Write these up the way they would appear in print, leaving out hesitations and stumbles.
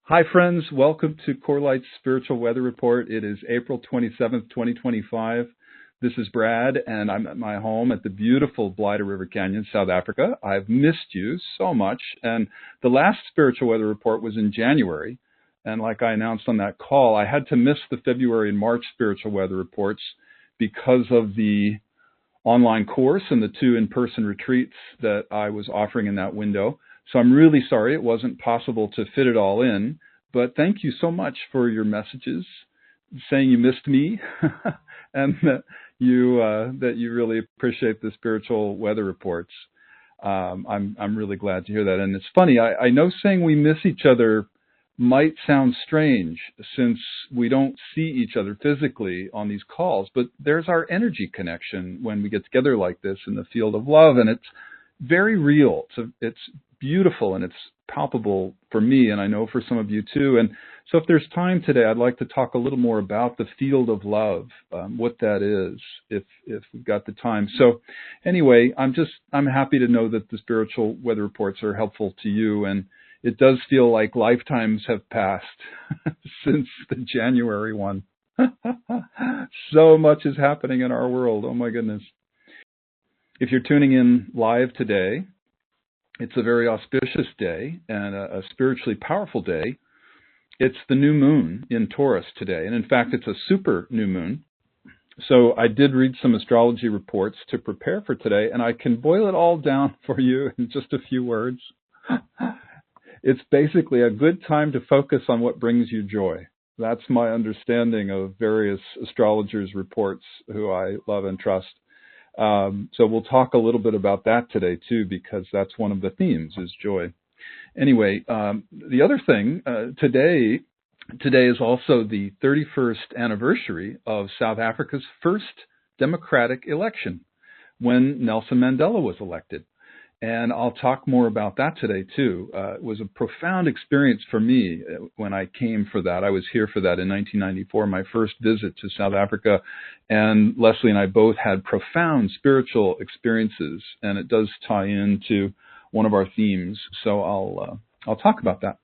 Hi, friends. Welcome to CORELIGHT'S Spiritual Weather Report. It is April 27th, 2025. This is Brad, and I'm at my home at the beautiful Blythe River Canyon, South Africa. I've missed you so much, and the last Spiritual Weather Report was in January, and like I announced on that call, I had to miss the February and March Spiritual Weather Reports because of the online course and the 2 in-person retreats that I was offering in that window. So I'm really sorry it wasn't possible to fit it all in, but thank you so much for your messages saying you missed me and that you really appreciate the spiritual weather reports. I'm really glad to hear that. And it's funny, I know saying we miss each other might sound strange since we don't see each other physically on these calls, but there's our energy connection when we get together like this in the field of love, and it's very real. It's beautiful and it's palpable for me, and I know for some of you too. And so if there's time today, I'd like to talk a little more about the field of love, what that is, if we've got the time. So anyway, I'm happy to know that the spiritual weather reports are helpful to you, and it does feel like lifetimes have passed since the January one. So much is happening in our world. Oh my goodness. If you're tuning in live today, it's a very auspicious day and a spiritually powerful day. It's the new moon in Taurus today. And in fact, it's a super new moon. So I did read some astrology reports to prepare for today, and I can boil it all down for you in just a few words. It's basically a good time to focus on what brings you joy. That's my understanding of various astrologers' reports who I love and trust. So we'll talk a little bit about that today too, because that's one of the themes is joy. Anyway, the other thing, today is also the 31st anniversary of South Africa's first democratic election when Nelson Mandela was elected. And I'll talk more about that today too. It was a profound experience for me when I came for that. I was here for that in 1994, my first visit to South Africa. And Leslie and I both had profound spiritual experiences, and it does tie into one of our themes. So I'll talk about that.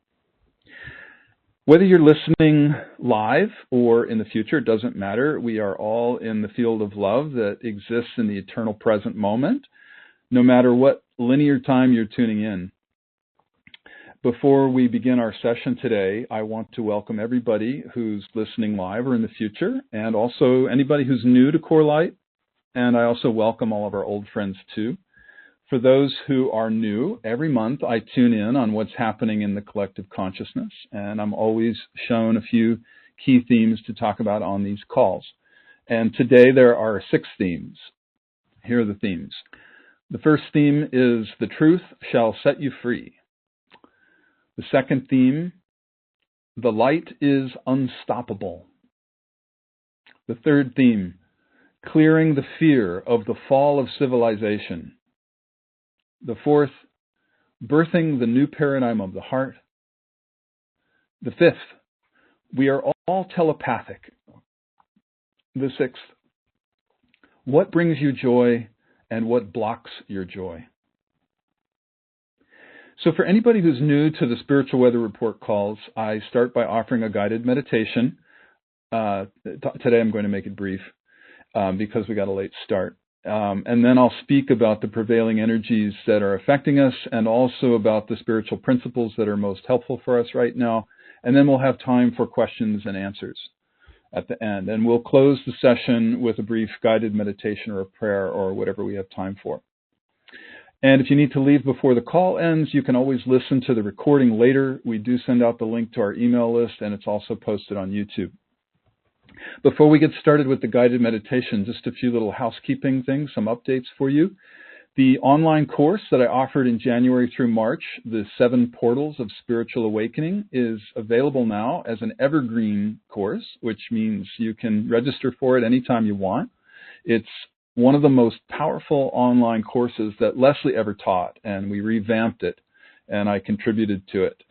Whether you're listening live or in the future, it doesn't matter. We are all in the field of love that exists in the eternal present moment, no matter what linear time you're tuning in. Before we begin our session today, I want to welcome everybody who's listening live or in the future, and also anybody who's new to CORELIGHT, and I also welcome all of our old friends too. For those who are new, every month I tune in on what's happening in the collective consciousness, and I'm always shown a few key themes to talk about on these calls. And today there are 6 themes. Here are the themes. The first theme is the truth shall set you free. The second theme, the light is unstoppable. The third theme, clearing the fear of the fall of civilization. The fourth, birthing the new paradigm of the heart. The fifth, we are all telepathic. The sixth, what brings you joy and what blocks your joy? So for anybody who's new to the Spiritual Weather Report calls, I start by offering a guided meditation. Today I'm going to make it brief because we got a late start. And then I'll speak about the prevailing energies that are affecting us and also about the spiritual principles that are most helpful for us right now. And then we'll have time for questions and answers at the end. And we'll close the session with a brief guided meditation or a prayer or whatever we have time for. And if you need to leave before the call ends, you can always listen to the recording later. We do send out the link to our email list, and it's also posted on YouTube. Before we get started with the guided meditation, just a few little housekeeping things, some updates for you. The online course that I offered in January through March, the 7 Portals of Spiritual Awakening, is available now as an evergreen course, which means you can register for it anytime you want. It's one of the most powerful online courses that Leslie ever taught, and we revamped it, and I contributed to it.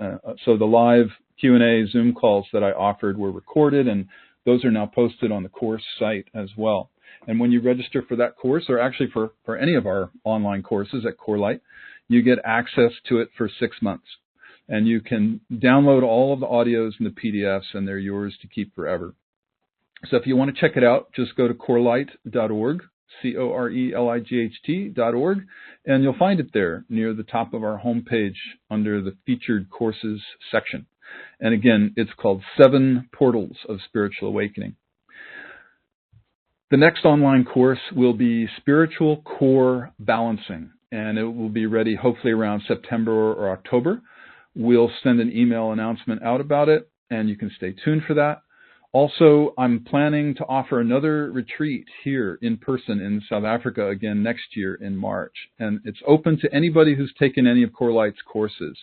So the live Q&A Zoom calls that I offered were recorded, and those are now posted on the course site as well. And when you register for that course, or actually for any of our online courses at CORELIGHT, you get access to it for 6 months. And you can download all of the audios and the PDFs, and they're yours to keep forever. So if you want to check it out, just go to corelight.org, CORELIGHT.org, and you'll find it there near the top of our homepage under the featured courses section. And again, it's called 7 Portals of Spiritual Awakening. The next online course will be Spiritual Core Balancing, and it will be ready hopefully around September or October. We'll send an email announcement out about it, and you can stay tuned for that. Also, I'm planning to offer another retreat here in person in South Africa again next year in March. And it's open to anybody who's taken any of CORELIGHT'S courses.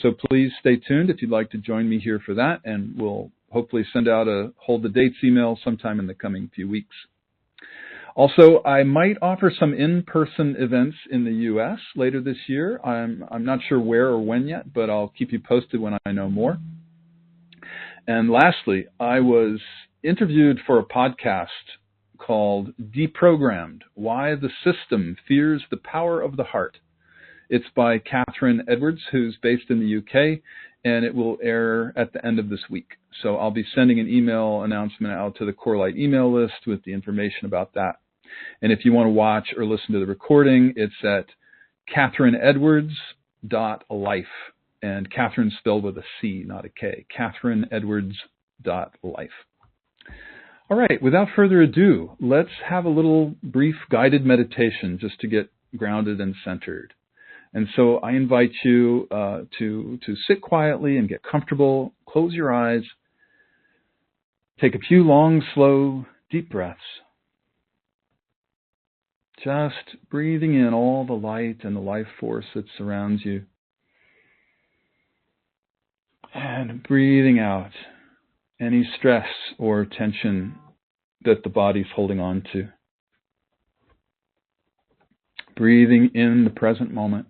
So please stay tuned if you'd like to join me here for that. And we'll hopefully send out a hold the dates email sometime in the coming few weeks. Also, I might offer some in-person events in the U.S. later this year. I'm not sure where or when yet, but I'll keep you posted when I know more. And lastly, I was interviewed for a podcast called Deprogrammed, Why the System Fears the Power of the Heart. It's by Catherine Edwards, who's based in the UK, and it will air at the end of this week. So I'll be sending an email announcement out to the CORELIGHT email list with the information about that. And if you want to watch or listen to the recording, it's at catherineedwards.life. And Catherine spelled with a C, not a K. catherineedwards.life. All right, without further ado, let's have a little brief guided meditation just to get grounded and centered. And so I invite you to sit quietly and get comfortable. Close your eyes. Take a few long, slow, deep breaths. Just breathing in all the light and the life force that surrounds you. And breathing out any stress or tension that the body's holding on to. Breathing in the present moment.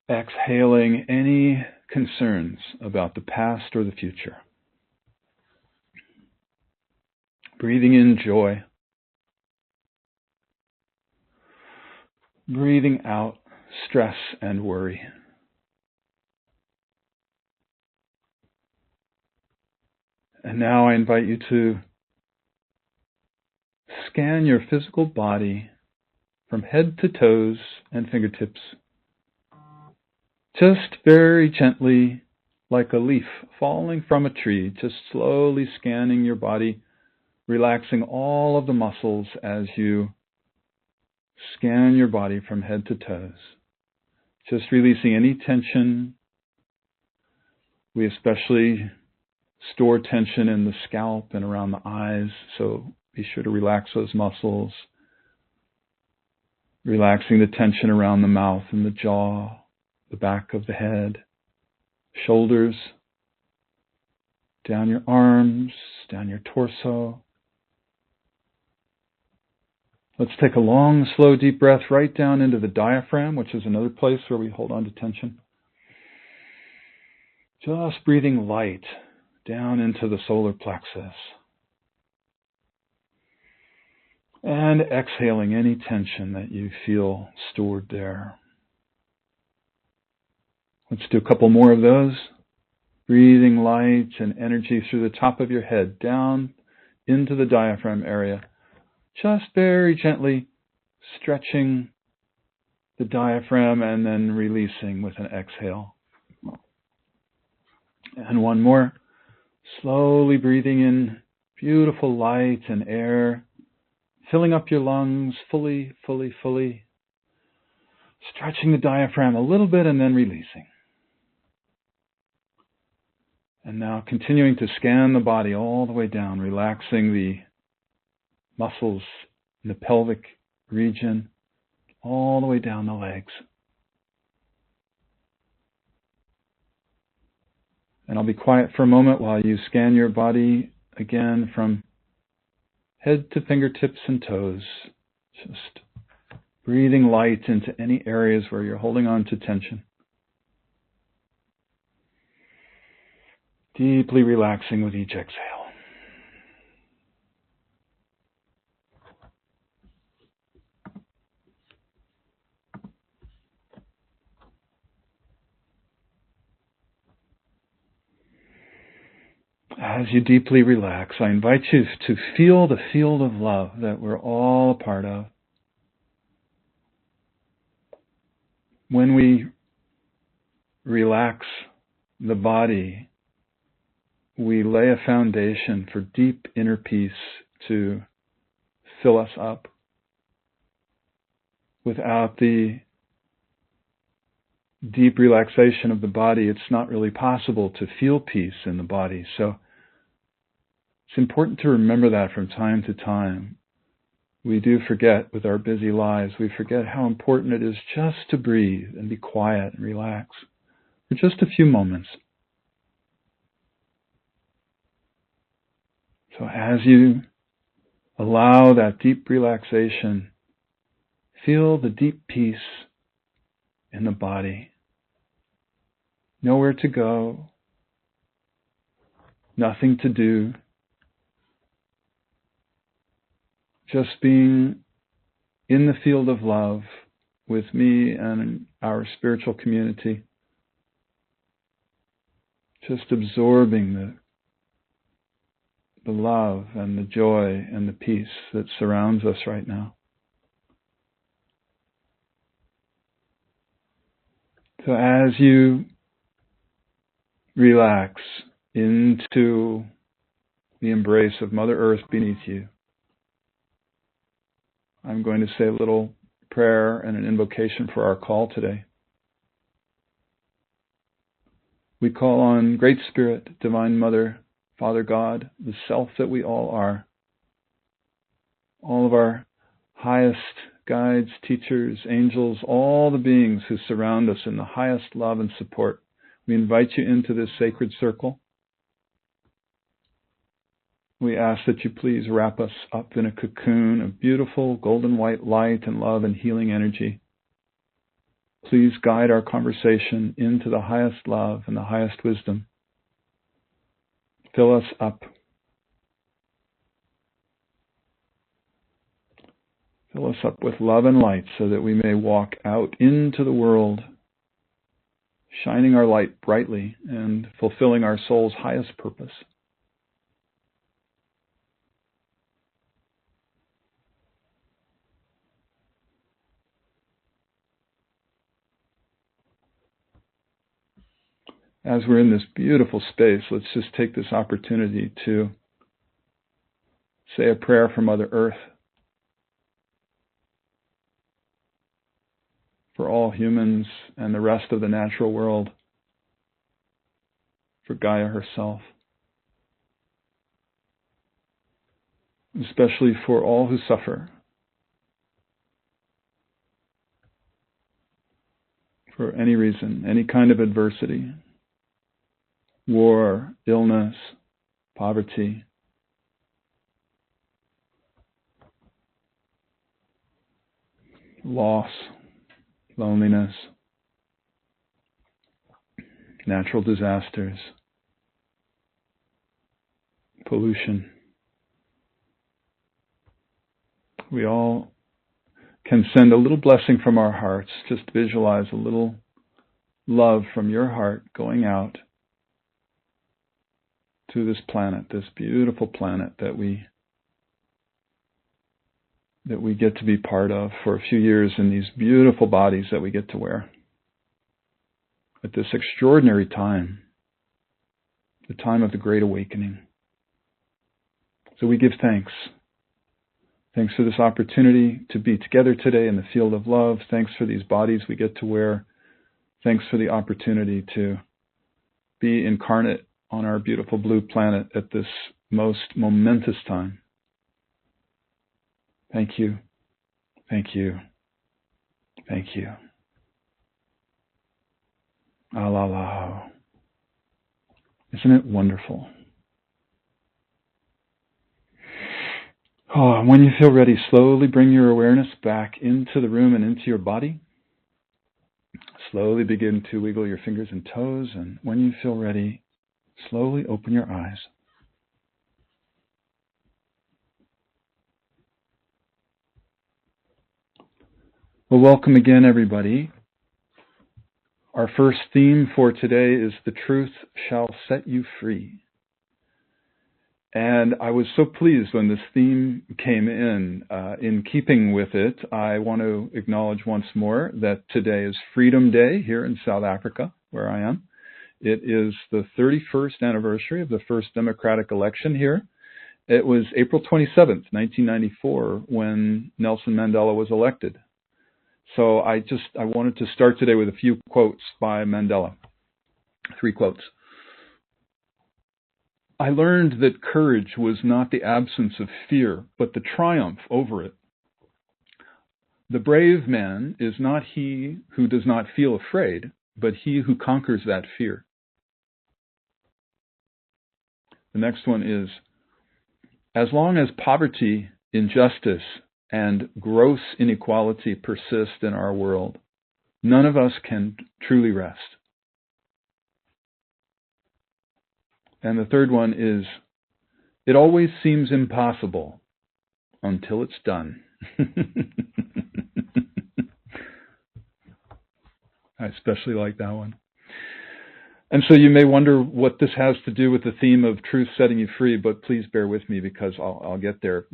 Exhaling any concerns about the past or the future. Breathing in joy. Breathing out stress and worry. And now I invite you to scan your physical body from head to toes and fingertips. Just very gently, like a leaf falling from a tree, just slowly scanning your body, relaxing all of the muscles as you scan your body from head to toes. Just releasing any tension. We especially store tension in the scalp and around the eyes, so be sure to relax those muscles. Relaxing the tension around the mouth and the jaw, the back of the head, shoulders, down your arms, down your torso. Let's take a long, slow, deep breath right down into the diaphragm, which is another place where we hold on to tension. Just breathing light down into the solar plexus. And exhaling any tension that you feel stored there. Let's do a couple more of those. Breathing light and energy through the top of your head, down into the diaphragm area. Just very gently stretching the diaphragm and then releasing with an exhale. And one more. Slowly breathing in beautiful light and air, filling up your lungs fully, fully, fully. Stretching the diaphragm a little bit and then releasing. And now continuing to scan the body all the way down, relaxing the muscles in the pelvic region, all the way down the legs. And I'll be quiet for a moment while you scan your body again from head to fingertips and toes. Just breathing light into any areas where you're holding on to tension. Deeply relaxing with each exhale. As you deeply relax, I invite you to feel the field of love that we're all a part of. When we relax the body, we lay a foundation for deep inner peace to fill us up. Without the deep relaxation of the body, it's not really possible to feel peace in the body. So it's important to remember that from time to time. We do forget with our busy lives, we forget how important it is just to breathe and be quiet and relax for just a few moments. So as you allow that deep relaxation, feel the deep peace in the body. Nowhere to go, nothing to do, just being in the field of love with me and our spiritual community, just absorbing the love and the joy and the peace that surrounds us right now. So as you relax into the embrace of Mother Earth beneath you, I'm going to say a little prayer and an invocation for our call today. We call on Great Spirit, Divine Mother, Father God, the self that we all are, all of our highest guides, teachers, angels, all the beings who surround us in the highest love and support. We invite you into this sacred circle. We ask that you please wrap us up in a cocoon of beautiful golden white light and love and healing energy. Please guide our conversation into the highest love and the highest wisdom. Fill us up. Fill us up with love and light so that we may walk out into the world, shining our light brightly and fulfilling our soul's highest purpose. As we're in this beautiful space, let's just take this opportunity to say a prayer for Mother Earth, for all humans and the rest of the natural world, for Gaia herself, especially for all who suffer, for any reason, any kind of adversity, war, illness, poverty, loss, loneliness, natural disasters, pollution. We all can send a little blessing from our hearts. Just visualize a little love from your heart going out to this planet, this beautiful planet that we get to be part of for a few years in these beautiful bodies that we get to wear. At this extraordinary time, the time of the Great Awakening. So we give thanks. Thanks for this opportunity to be together today in the field of love. Thanks for these bodies we get to wear. Thanks for the opportunity to be incarnate on our beautiful blue planet at this most momentous time. Thank you. Thank you. Thank you. Alala. Isn't it wonderful? Oh, when you feel ready, slowly bring your awareness back into the room and into your body. Slowly begin to wiggle your fingers and toes, and when you feel ready, slowly open your eyes. Well, welcome again, everybody. Our first theme for today is "The Truth Shall Set You Free." And I was so pleased when this theme came in. In keeping with it, I want to acknowledge once more that today is Freedom Day here in South Africa, where I am. It is the 31st anniversary of the first democratic election here. It was April 27th, 1994, when Nelson Mandela was elected. So I wanted to start today with a few quotes by Mandela. 3 quotes. I learned that courage was not the absence of fear, but the triumph over it. The brave man is not he who does not feel afraid, but he who conquers that fear. The next one is, as long as poverty, injustice, and gross inequality persist in our world, none of us can truly rest. And the third one is, it always seems impossible until it's done. I especially like that one. And so you may wonder what this has to do with the theme of truth setting you free, but please bear with me because I'll get there.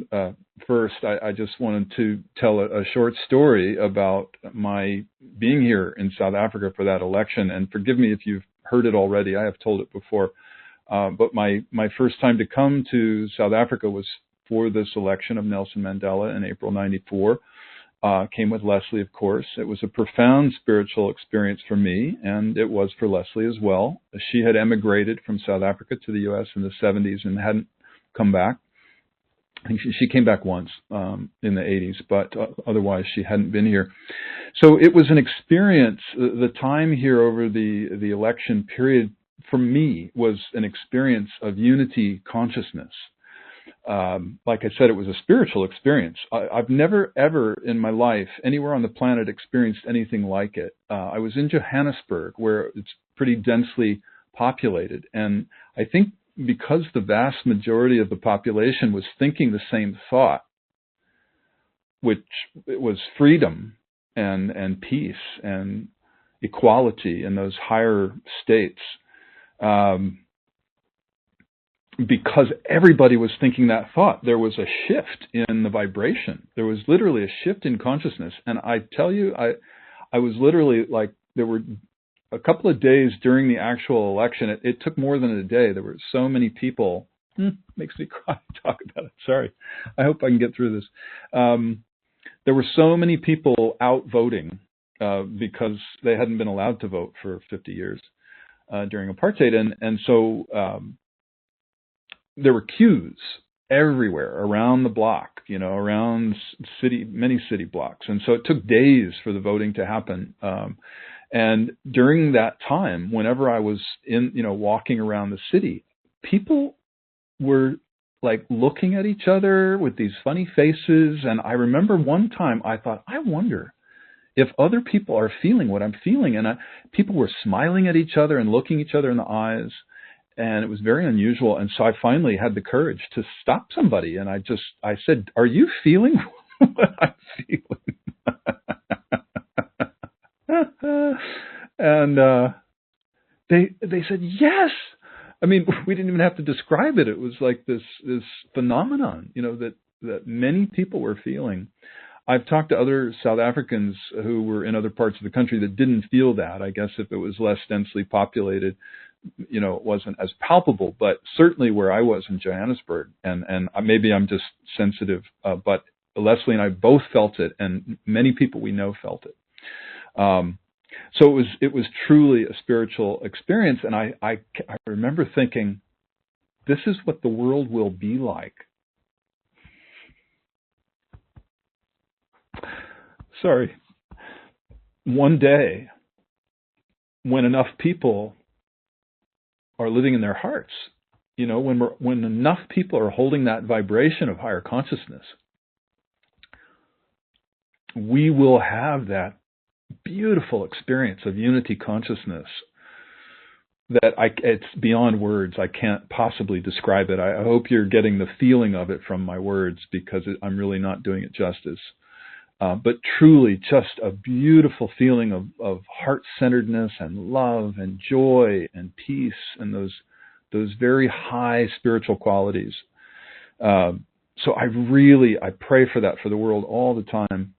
First, I just wanted to tell a short story about my being here in South Africa for that election. And forgive me if you've heard it already. I have told it before. But my first time to come to South Africa was for this election of Nelson Mandela in April '94. Came with Leslie, of course. It was a profound spiritual experience for me, and it was for Leslie as well. She had emigrated from South Africa to the U.S. in the 70s and hadn't come back. I think she came back once in the 80s, but otherwise she hadn't been here. So it was an experience. The time here over the election period for me was an experience of unity consciousness. Like I said, it was a spiritual experience. I've never, ever in my life, anywhere on the planet, experienced anything like it. I was in Johannesburg, where it's pretty densely populated. And I think because the vast majority of the population was thinking the same thought, which was freedom and peace and equality in those higher states, because everybody was thinking that thought, there was a shift in the vibration. There was literally a shift in consciousness. And I tell you, I was literally like, there were a couple of days during the actual election. It took more than a day. There were so many people. Makes me cry to talk about it. Sorry. I hope I can get through this. There were so many people out voting because they hadn't been allowed to vote for 50 years during apartheid. And so there were queues everywhere around the block, around many city blocks. And so it took days for the voting to happen. And during that time, whenever I was walking around the city, people were like looking at each other with these funny faces. And I remember one time I thought, I wonder if other people are feeling what I'm feeling. And people were smiling at each other and looking each other in the eyes. And it was very unusual. And so I finally had the courage to stop somebody. And I said, are you feeling what I'm feeling? And they said, yes. I mean, we didn't even have to describe it. It was like this phenomenon, that many people were feeling. I've talked to other South Africans who were in other parts of the country that didn't feel that. I guess if it was less densely populated, it wasn't as palpable, but certainly where I was in Johannesburg, and maybe I'm just sensitive, but Leslie and I both felt it, and many people we know felt it. So it was truly a spiritual experience, and I remember thinking, this is what the world will be like. Sorry. One day, when enough people are living in their hearts, when enough people are holding that vibration of higher consciousness, we will have that beautiful experience of unity consciousness that it's beyond words. I can't possibly describe it. I hope you're getting the feeling of it from my words, because I'm really not doing it justice. But truly just a beautiful feeling of heart-centeredness and love and joy and peace and those very high spiritual qualities. So I pray for that for the world all the time.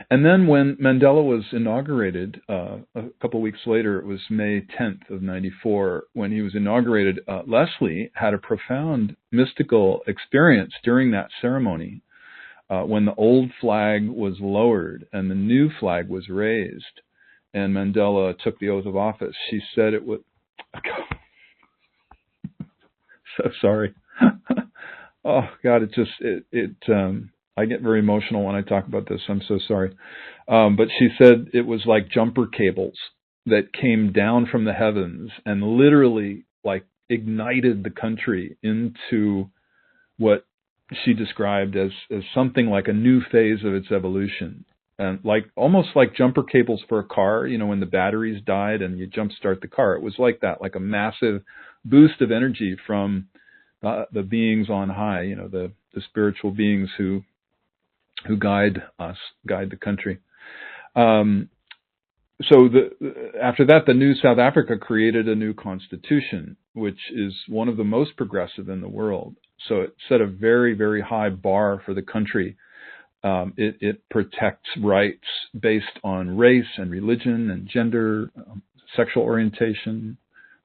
And then when Mandela was inaugurated, a couple of weeks later, it was May 10th of 94, when he was inaugurated, Leslie had a profound mystical experience during that ceremony, when the old flag was lowered and the new flag was raised, and Mandela took the oath of office. She said it was... So sorry. Oh God, I get very emotional when I talk about this. I'm so sorry. But she said it was like jumper cables that came down from the heavens and literally like ignited the country into what she described as something like a new phase of its evolution. And almost like jumper cables for a car, when the batteries died and you jump start the car. It was like that, like a massive boost of energy from the beings on high, the spiritual beings who guide us, guide the country. So after that, the new South Africa created a new constitution, which is one of the most progressive in the world. So it set a very, very high bar for the country. It protects rights based on race and religion and gender, sexual orientation,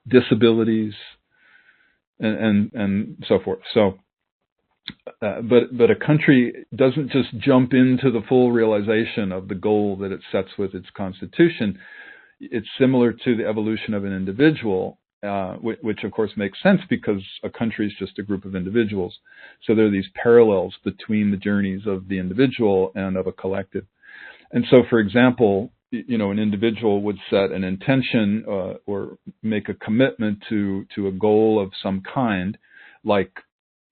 disabilities, and so forth. So, but a country doesn't just jump into the full realization of the goal that it sets with its constitution. It's similar to the evolution of an individual, which of course makes sense because a country is just a group of individuals. So there are these parallels between the journeys of the individual and of a collective. And so, for example, an individual would set an intention or make a commitment to a goal of some kind, like,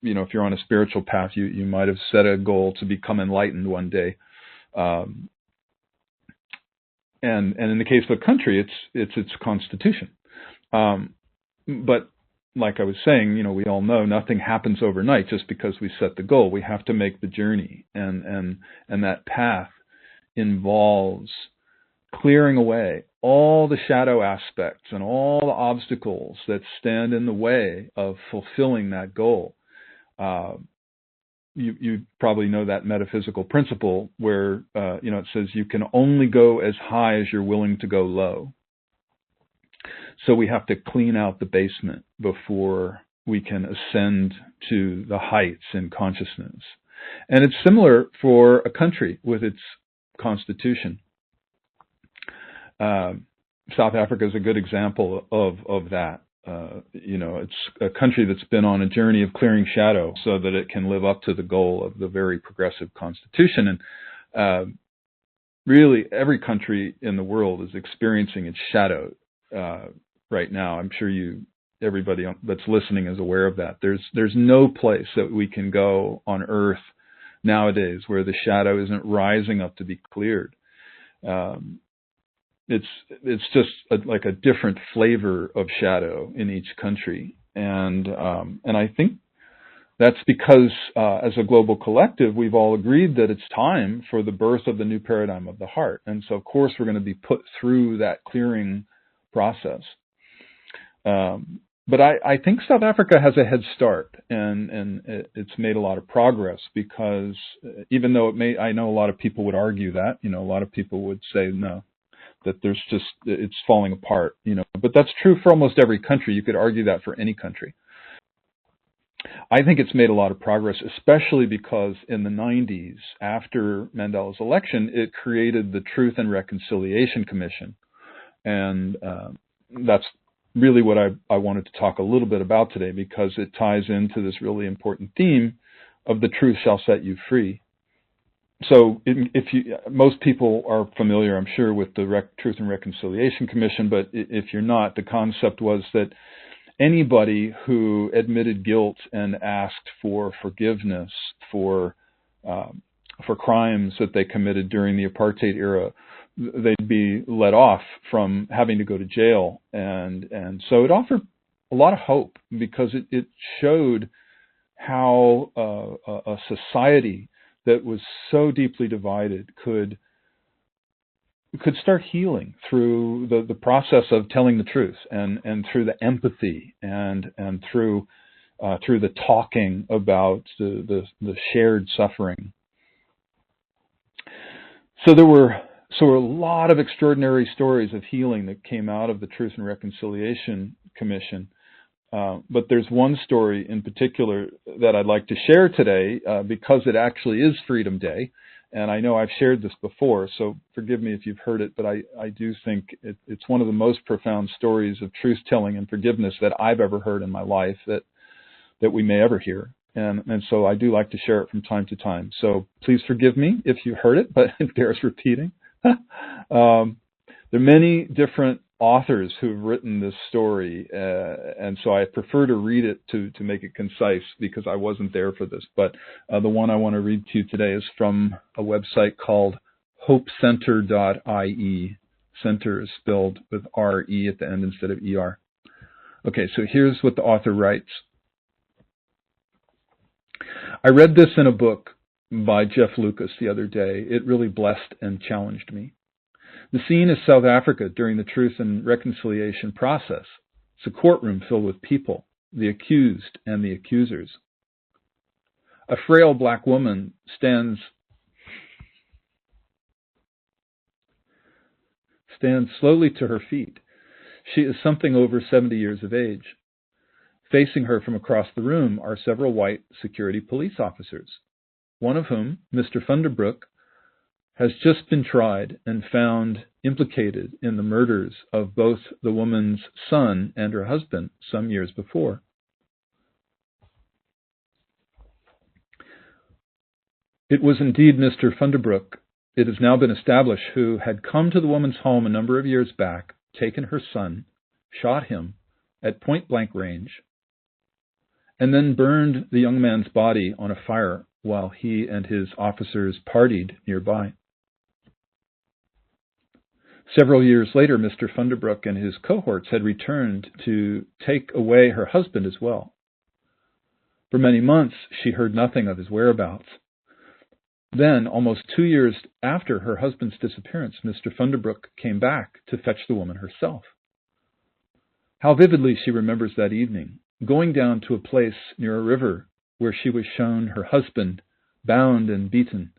if you're on a spiritual path, you might have set a goal to become enlightened one day. And in the case of a country, it's its constitution. But like I was saying, we all know nothing happens overnight just because we set the goal. We have to make the journey, and that path involves clearing away all the shadow aspects and all the obstacles that stand in the way of fulfilling that goal. You probably know that metaphysical principle where, it says you can only go as high as you're willing to go low. So we have to clean out the basement before we can ascend to the heights in consciousness. And it's similar for a country with its constitution. South Africa is a good example of that. It's a country that's been on a journey of clearing shadow so that it can live up to the goal of the very progressive constitution. And really, every country in the world is experiencing its shadow right now. I'm sure everybody that's listening is aware of that. There's no place that we can go on Earth nowadays where the shadow isn't rising up to be cleared. It's just like a different flavor of shadow in each country, and I think that's because as a global collective, we've all agreed that it's time for the birth of the new paradigm of the heart, and so of course we're going to be put through that clearing process. But I think South Africa has a head start, and it's made a lot of progress because even though I know a lot of people would argue that, a lot of people would say no, that it's falling apart, but that's true for almost every country. You could argue that for any country. I think it's made a lot of progress, especially because in the 90s, after Mandela's election, it created the Truth and Reconciliation Commission. And that's really what I wanted to talk a little bit about today, because it ties into this really important theme of the truth shall set you free. So most people are familiar, I'm sure, with the Truth and Reconciliation Commission, but if you're not, the concept was that anybody who admitted guilt and asked for forgiveness for crimes that they committed during the apartheid era, they'd be let off from having to go to jail. And so it offered a lot of hope because it showed how a society that was so deeply divided could start healing through the process of telling the truth and through the empathy and through through the talking about the shared suffering. So there were a lot of extraordinary stories of healing that came out of the Truth and Reconciliation Commission. But there's one story in particular that I'd like to share today because it actually is Freedom Day. And I know I've shared this before, so forgive me if you've heard it, but I do think it's one of the most profound stories of truth-telling and forgiveness that I've ever heard in my life that we may ever hear. And so I do like to share it from time to time. So please forgive me if you heard it, but it bears repeating. There are many different authors who've written this story, and so I prefer to read it to make it concise because I wasn't there for this. But the one I want to read to you today is from a website called hopecenter.ie. Center is spelled with R-E at the end instead of E-R. Okay, so here's what the author writes. I read this in a book by Jeff Lucas the other day. It really blessed and challenged me. The scene is South Africa during the Truth and Reconciliation process. It's a courtroom filled with people, the accused and the accusers. A frail black woman stands slowly to her feet. She is something over 70 years of age. Facing her from across the room are several white security police officers, one of whom, Mr. Funderbrook, has just been tried and found implicated in the murders of both the woman's son and her husband some years before. It was indeed Mr. Funderbrook, it has now been established, who had come to the woman's home a number of years back, taken her son, shot him at point-blank range, and then burned the young man's body on a fire while he and his officers partied nearby. Several years later, Mr. Funderbrook and his cohorts had returned to take away her husband as well. For many months, she heard nothing of his whereabouts. Then, almost 2 years after her husband's disappearance, Mr. Funderbrook came back to fetch the woman herself. How vividly she remembers that evening, going down to a place near a river where she was shown her husband, bound and beaten,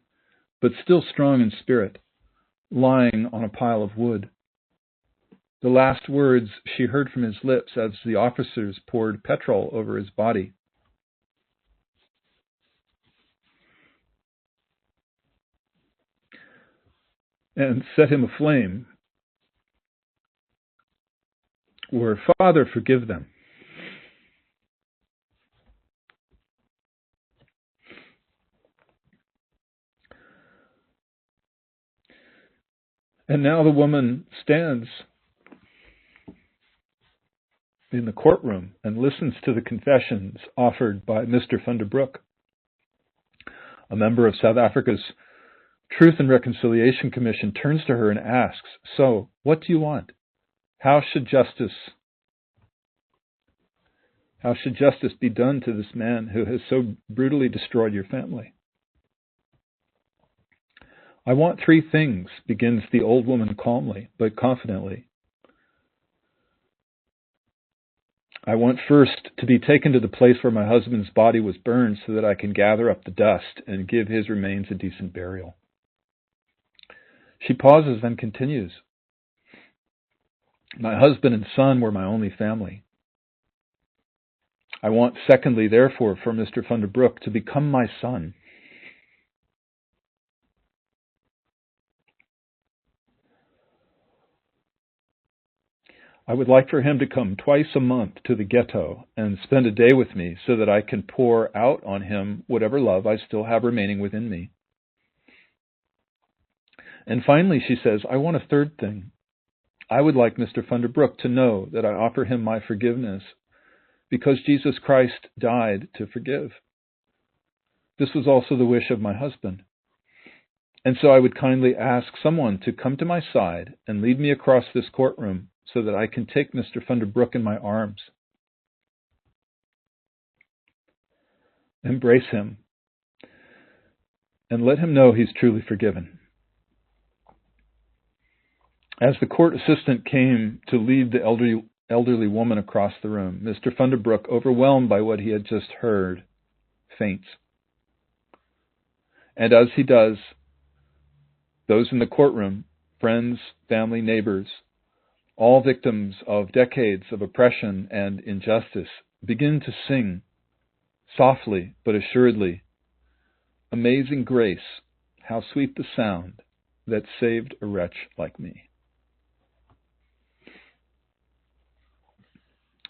but still strong in spirit, lying on a pile of wood. The last words she heard from his lips as the officers poured petrol over his body. And set him aflame were, "Father, forgive them." And now the woman stands in the courtroom and listens to the confessions offered by Mr. Funderbrook. A member of South Africa's Truth and Reconciliation Commission turns to her and asks, "So, what do you want? How should justice be done to this man who has so brutally destroyed your family?" "I want 3 things," begins the old woman calmly but confidently. "I want first to be taken to the place where my husband's body was burned so that I can gather up the dust and give his remains a decent burial." She pauses, then continues, "My husband and son were my only family. I want, secondly, therefore, for Mr. Funderbrook to become my son. I would like for him to come twice a month to the ghetto and spend a day with me so that I can pour out on him whatever love I still have remaining within me. And finally," she says, "I want a third thing. I would like Mr. Funderbrook to know that I offer him my forgiveness because Jesus Christ died to forgive. This was also the wish of my husband. And so I would kindly ask someone to come to my side and lead me across this courtroom so that I can take Mr. Funderbrook in my arms, embrace him, and let him know he's truly forgiven." As the court assistant came to lead the elderly woman across the room. Mr. Funderbrook, overwhelmed by what he had just heard, faints. And as he does, those in the courtroom, friends, family, neighbors, all victims of decades of oppression and injustice, begin to sing softly but assuredly, "Amazing grace, how sweet the sound that saved a wretch like me."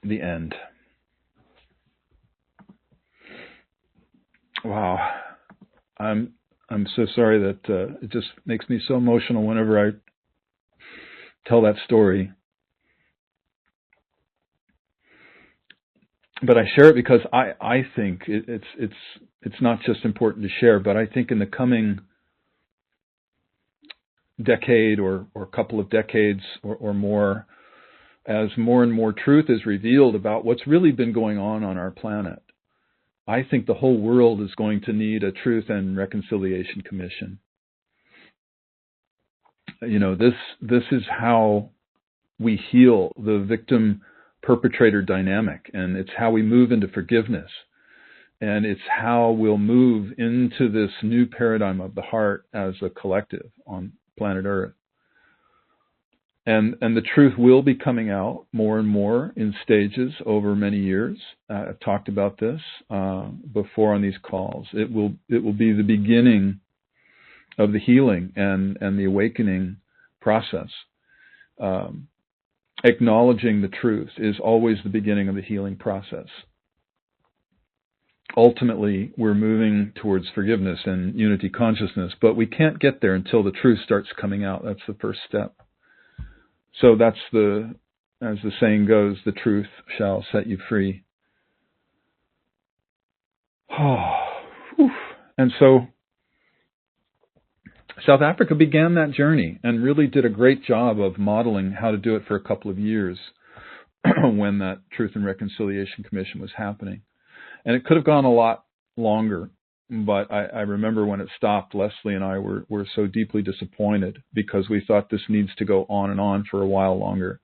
The end. Wow. I'm so sorry that it just makes me so emotional whenever I tell that story. But I share it because I think it's not just important to share, but I think in the coming decade or couple of decades or more, as more and more truth is revealed about what's really been going on our planet, I think the whole world is going to need a Truth and Reconciliation Commission. You know, this is how we heal the victim-perpetrator dynamic, and it's how we move into forgiveness, and it's how we'll move into this new paradigm of the heart as a collective on planet Earth. And the truth will be coming out more and more in stages over many years. I've talked about this before on these calls. It will be the beginning of the healing and the awakening process. Acknowledging the truth is always the beginning of the healing process. Ultimately, we're moving towards forgiveness and unity consciousness, but we can't get there until the truth starts coming out. That's the first step. So that's as the saying goes, the truth shall set you free. And so South Africa began that journey and really did a great job of modeling how to do it for a couple of years when that Truth and Reconciliation Commission was happening. And it could have gone a lot longer, but I remember when it stopped, Leslie and I were so deeply disappointed because we thought this needs to go on and on for a while longer.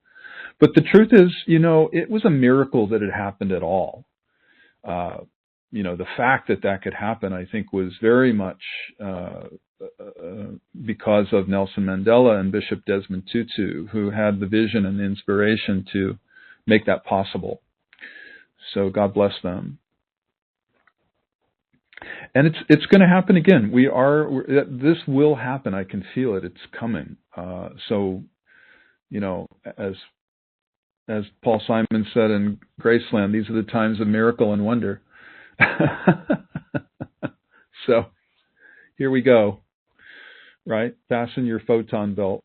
But the truth is, you know, it was a miracle that it happened at all. You know, the fact that could happen, I think, was very much because of Nelson Mandela and Bishop Desmond Tutu, who had the vision and the inspiration to make that possible. So God bless them. And it's going to happen again. This will happen. I can feel it. It's coming. So, you know, as Paul Simon said in Graceland, these are the times of miracle and wonder. So here we go. Right? Fasten your photon belt.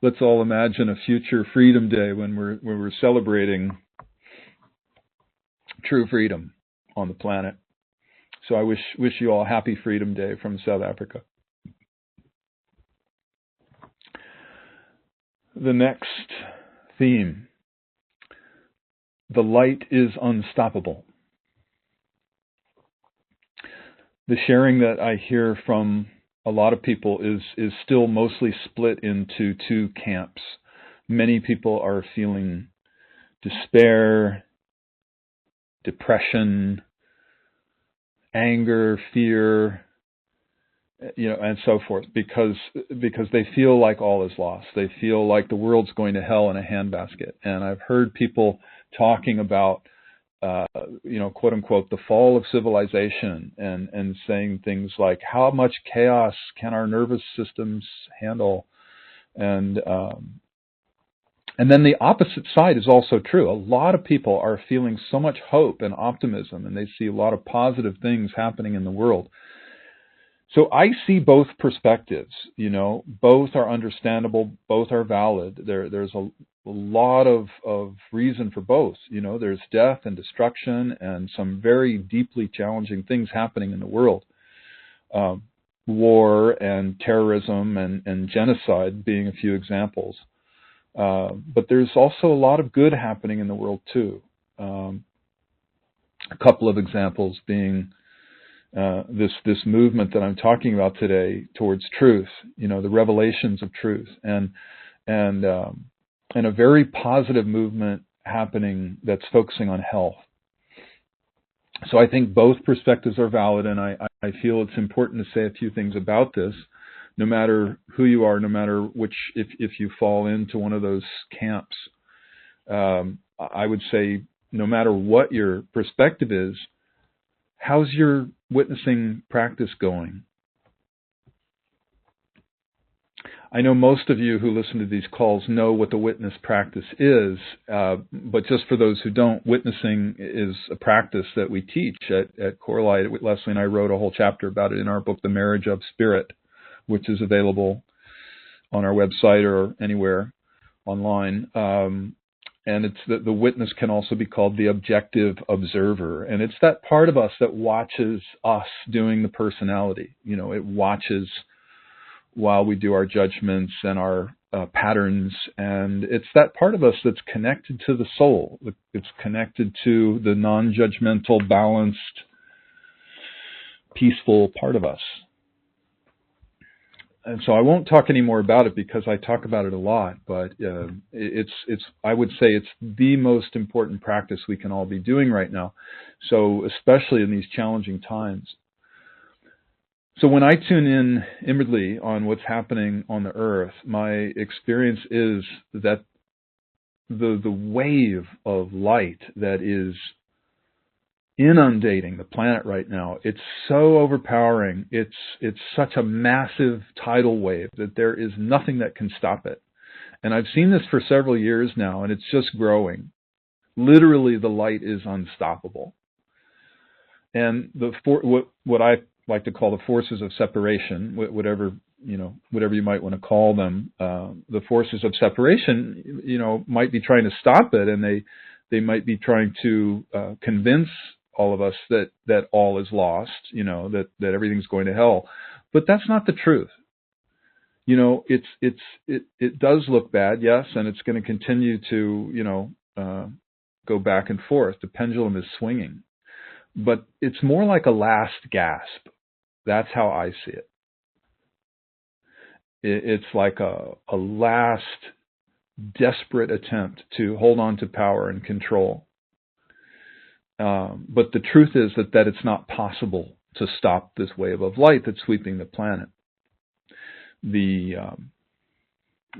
Let's all imagine a future Freedom Day when we're celebrating true freedom on the planet. So I wish you all happy Freedom Day from South Africa. The next theme, the light is unstoppable. The sharing that I hear from a lot of people is still mostly split into two camps. Many people are feeling despair, depression, anger, fear, you know, and so forth, because they feel like all is lost. They feel like the world's going to hell in a handbasket. And I've heard people talking about, you know, quote unquote, the fall of civilization, and saying things like, how much chaos can our nervous systems handle? And then the opposite side is also true. A lot of people are feeling so much hope and optimism, and they see a lot of positive things happening in the world. So I see both perspectives, you know, both are understandable, both are valid. There's a lot of reason for both. You know, there's death and destruction and some very deeply challenging things happening in the world. War and terrorism and genocide being a few examples. But there's also a lot of good happening in the world too. A couple of examples being this movement that I'm talking about today towards truth, you know, the revelations of truth. And and a very positive movement happening that's focusing on health. So I think both perspectives are valid, and I feel it's important to say a few things about this, no matter who you are, no matter which, if you fall into one of those camps. I would say no matter what your perspective is, how's your witnessing practice going? I know most of you who listen to these calls know what the witness practice is, but just for those who don't, witnessing is a practice that we teach at CORELIGHT. Leslie and I wrote a whole chapter about it in our book, The Marriage of Spirit, which is available on our website or anywhere online. And it's the witness can also be called the objective observer. And it's that part of us that watches us doing the personality. It watches while we do our judgments and our patterns. And it's that part of us that's connected to the soul. It's connected to the non-judgmental, balanced, peaceful part of us. And so I won't talk any more about it because I talk about it a lot, but I would say it's the most important practice we can all be doing right now. So especially in these challenging times. So when I tune in inwardly on what's happening on the earth, my experience is that the wave of light that is inundating the planet right now, it's so overpowering. It's such a massive tidal wave that there is nothing that can stop it. And I've seen this for several years now, and it's just growing. Literally, the light is unstoppable. And what I like to call the forces of separation, whatever you might want to call them, the forces of separation, might be trying to stop it, and they might be trying to convince all of us that all is lost, that everything's going to hell. But that's not the truth. It does look bad, yes, and it's going to continue to, go back and forth. The pendulum is swinging. But it's more like a last gasp. That's how I see it. It's like a last desperate attempt to hold on to power and control. But the truth is that it's not possible to stop this wave of light that's sweeping the planet.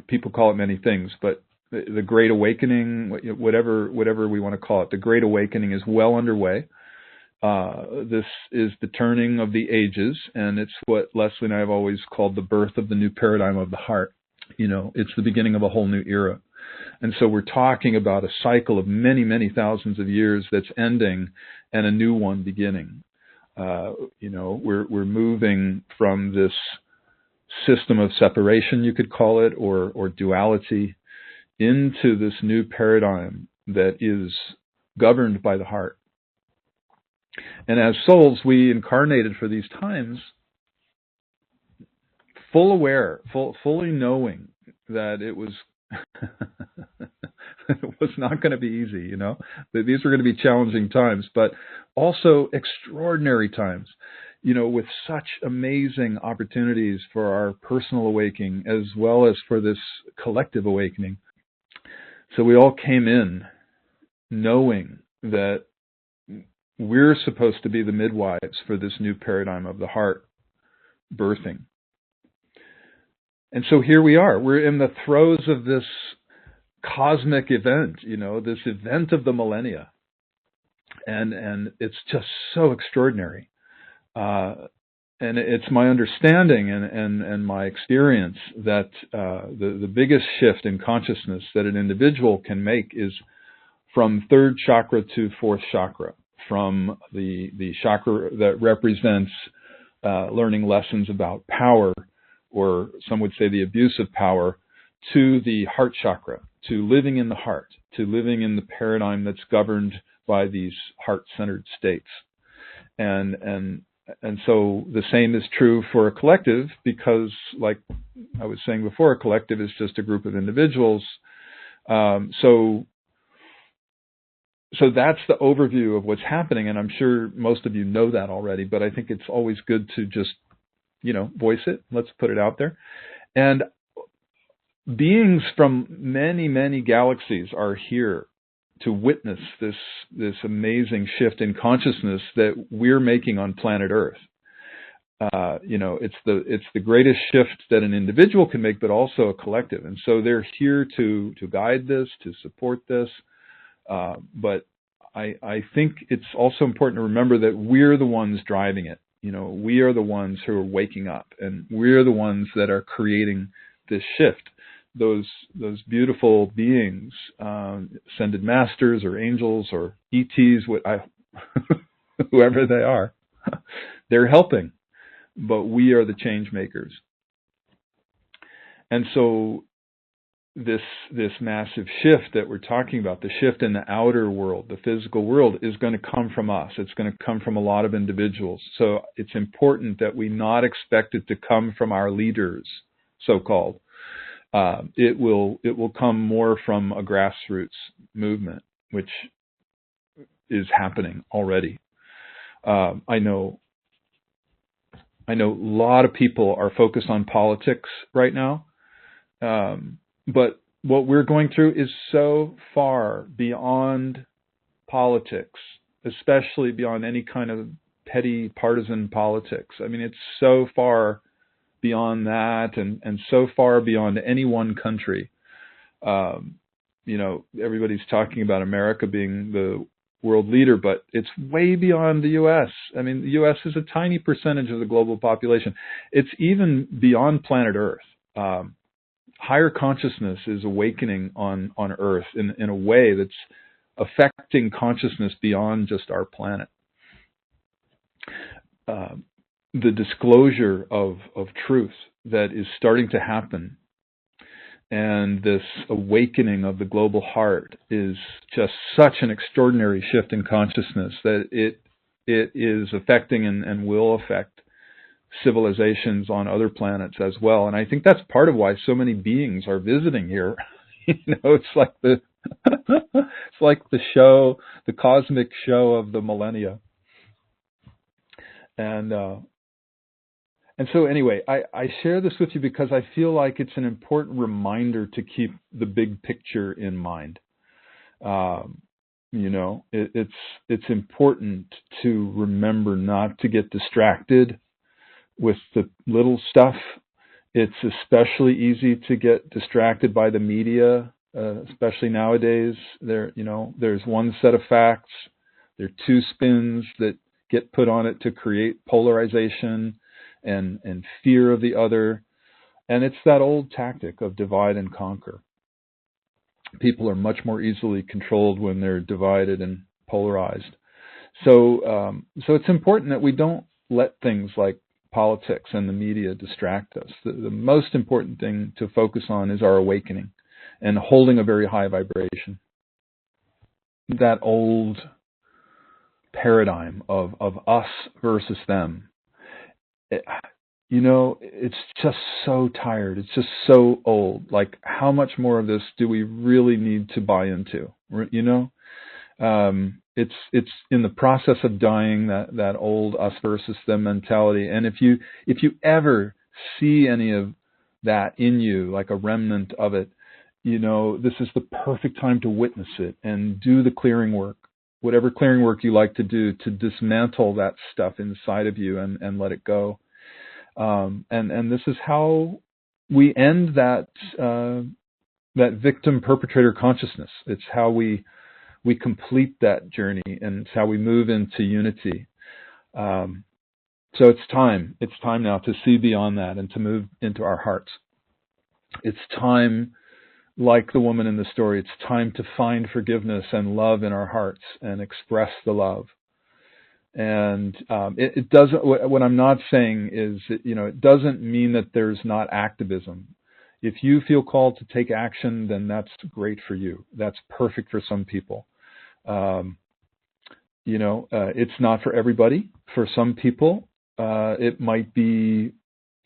People call it many things, but the Great Awakening, whatever we want to call it, the Great Awakening is well underway. This is the turning of the ages, and it's what Leslie and I have always called the birth of the new paradigm of the heart. It's the beginning of a whole new era. And so we're talking about a cycle of many, many thousands of years that's ending and a new one beginning. We're moving from this system of separation, you could call it, or duality, into this new paradigm that is governed by the heart. And as souls, we incarnated for these times fully knowing that it was it was not going to be easy, that these were going to be challenging times, but also extraordinary times, with such amazing opportunities for our personal awakening as well as for this collective awakening. So we all came in knowing that we're supposed to be the midwives for this new paradigm of the heart birthing. And so here we are. We're in the throes of this cosmic event, this event of the millennia. And it's just so extraordinary. And it's my understanding and my experience that the biggest shift in consciousness that an individual can make is from third chakra to fourth chakra, from the chakra that represents learning lessons about power, or some would say the abuse of power, to the heart chakra, to living in the heart, to living in the paradigm that's governed by these heart-centered states. And so the same is true for a collective, because, like I was saying before, a collective is just a group of individuals. So that's the overview of what's happening, and I'm sure most of you know that already, but I think it's always good to just, voice it. Let's put it out there. And beings from many, many galaxies are here to witness this amazing shift in consciousness that we're making on planet Earth. It's the greatest shift that an individual can make, but also a collective. And so they're here to guide this, to support this. But I think it's also important to remember that we're the ones driving it. We are the ones who are waking up, and we're the ones that are creating this shift. Those beautiful beings, ascended masters or angels or ETs, whoever they are, they're helping, but we are the change makers. And so this massive shift that we're talking about, the shift in the outer world, the physical world, is going to come from us. It's going to come from a lot of individuals. So it's important that we not expect it to come from our leaders, so-called. It will come more from a grassroots movement, which is happening already. I know a lot of people are focused on politics right now, but what we're going through is so far beyond politics, especially beyond any kind of petty partisan politics. I mean, it's so far beyond that, and so far beyond any one country. Everybody's talking about America being the world leader, but it's way beyond the U.S. I mean, the U.S. is a tiny percentage of the global population. It's even beyond planet Earth. Higher consciousness is awakening on Earth in a way that's affecting consciousness beyond just our planet. The disclosure of truth that is starting to happen, and this awakening of the global heart, is just such an extraordinary shift in consciousness that it is affecting and will affect civilizations on other planets as well. And I think that's part of why so many beings are visiting here. It's like the show, the cosmic show of the millennia. And so anyway, I share this with you because I feel like it's an important reminder to keep the big picture in mind. It's important to remember not to get distracted with the little stuff. It's especially easy to get distracted by the media, especially nowadays. There's one set of facts. There are two spins that get put on it to create polarization and fear of the other. And it's that old tactic of divide and conquer. People are much more easily controlled when they're divided and polarized. So it's important that we don't let things like politics and the media distract us. The most important thing to focus on is our awakening and holding a very high vibration. That old paradigm of us versus them. It's just so tired. It's just so old. Like, how much more of this do we really need to buy into? It's in the process of dying, that old us versus them mentality. And if you ever see any of that in you, like a remnant of it, this is the perfect time to witness it and do the clearing work, whatever clearing work you like to do, to dismantle that stuff inside of you and let it go. And this is how we end that victim perpetrator consciousness. It's how we complete that journey, and it's how we move into unity. So it's time now to see beyond that and to move into our hearts. It's time, like the woman in the story, it's time to find forgiveness and love in our hearts and express the love. And it doesn't. What I'm not saying is, it doesn't mean that there's not activism. If you feel called to take action, then that's great for you. That's perfect for some people. It's not for everybody. For some people, it might be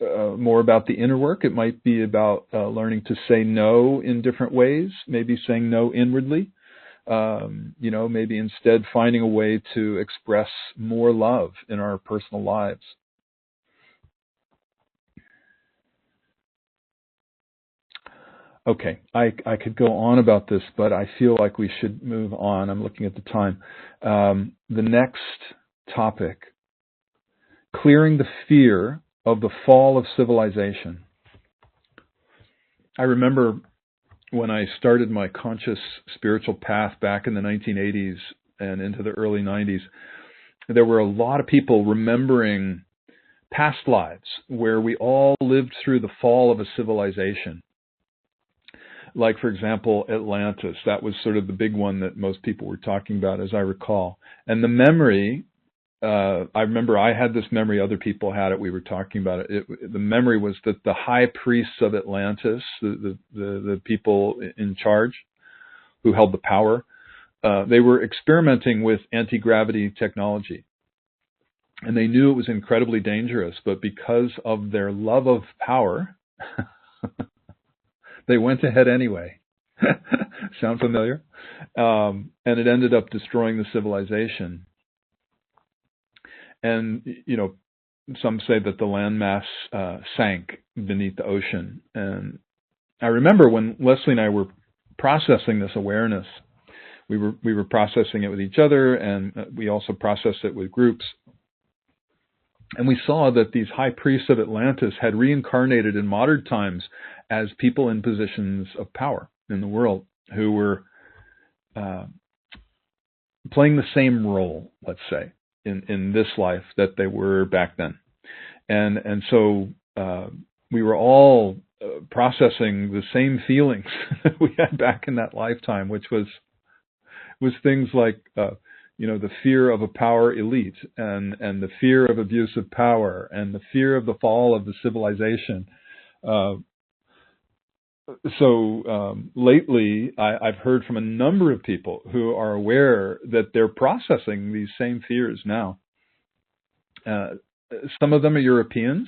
more about the inner work. It might be about learning to say no in different ways. Maybe saying no inwardly. Maybe instead finding a way to express more love in our personal lives. Okay, I could go on about this, but I feel like we should move on. I'm looking at the time. The next topic, clearing the fear of the fall of civilization. I remember when I started my conscious spiritual path back in the 1980s and into the early 90s, there were a lot of people remembering past lives where we all lived through the fall of a civilization. Like, for example, Atlantis. That was sort of the big one that most people were talking about, as I recall. And the memory, I remember I had this memory, other people had it, we were talking about it. The memory was that the high priests of Atlantis, the people in charge who held the power, they were experimenting with anti-gravity technology. And they knew it was incredibly dangerous, but because of their love of power, they went ahead anyway. Sound familiar? And it ended up destroying the civilization. And, you know, some say that the landmass sank beneath the ocean. And I remember when Leslie and I were processing this awareness, we were processing it with each other, and we also processed it with groups. And we saw that these high priests of Atlantis had reincarnated in modern times as people in positions of power in the world who were playing the same role, let's say, in this life that they were back then. And so we were all processing the same feelings that we had back in that lifetime, which was things like the fear of a power elite and the fear of abuse of power and the fear of the fall of the civilization. So lately, I've heard from a number of people who are aware that they're processing these same fears now. Some of them are Europeans,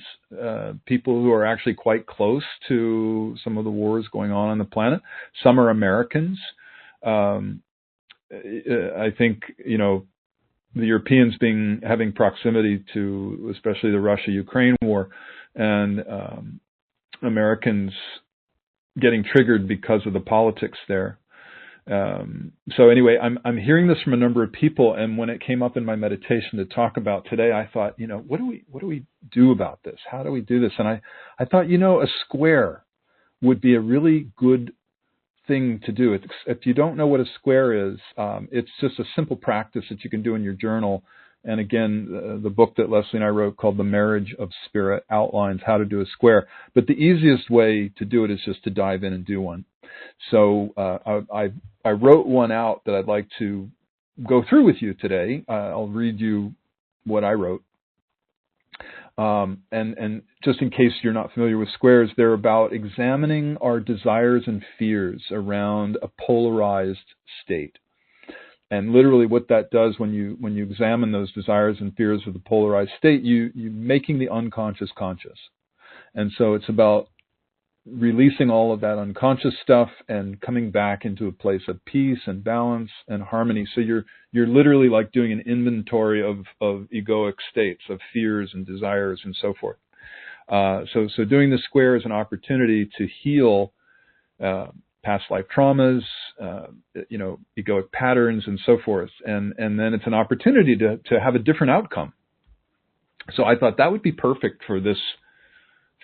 people who are actually quite close to some of the wars going on the planet. Some are Americans. I think, the Europeans having proximity to especially the Russia-Ukraine war, and Americans getting triggered because of the politics there. So anyway, I'm hearing this from a number of people, and when it came up in my meditation to talk about today, I thought, what do we do about this? How do we do this? And I thought, a square would be a really good thing to do. If you don't know what a square is, it's just a simple practice that you can do in your journal. And again, the book that Leslie and I wrote called The Marriage of Spirit outlines how to do a square. But the easiest way to do it is just to dive in and do one. So I wrote one out that I'd like to go through with you today. I'll read you what I wrote. And just in case you're not familiar with squares, they're about examining our desires and fears around a polarized state. And literally what that does when you examine those desires and fears of the polarized state, you're making the unconscious conscious. And so it's about releasing all of that unconscious stuff and coming back into a place of peace and balance and harmony. So you're literally like doing an inventory of egoic states, of fears and desires and so forth. So doing the square is an opportunity to heal past life traumas, egoic patterns and so forth. And then it's an opportunity to have a different outcome. So I thought that would be perfect for this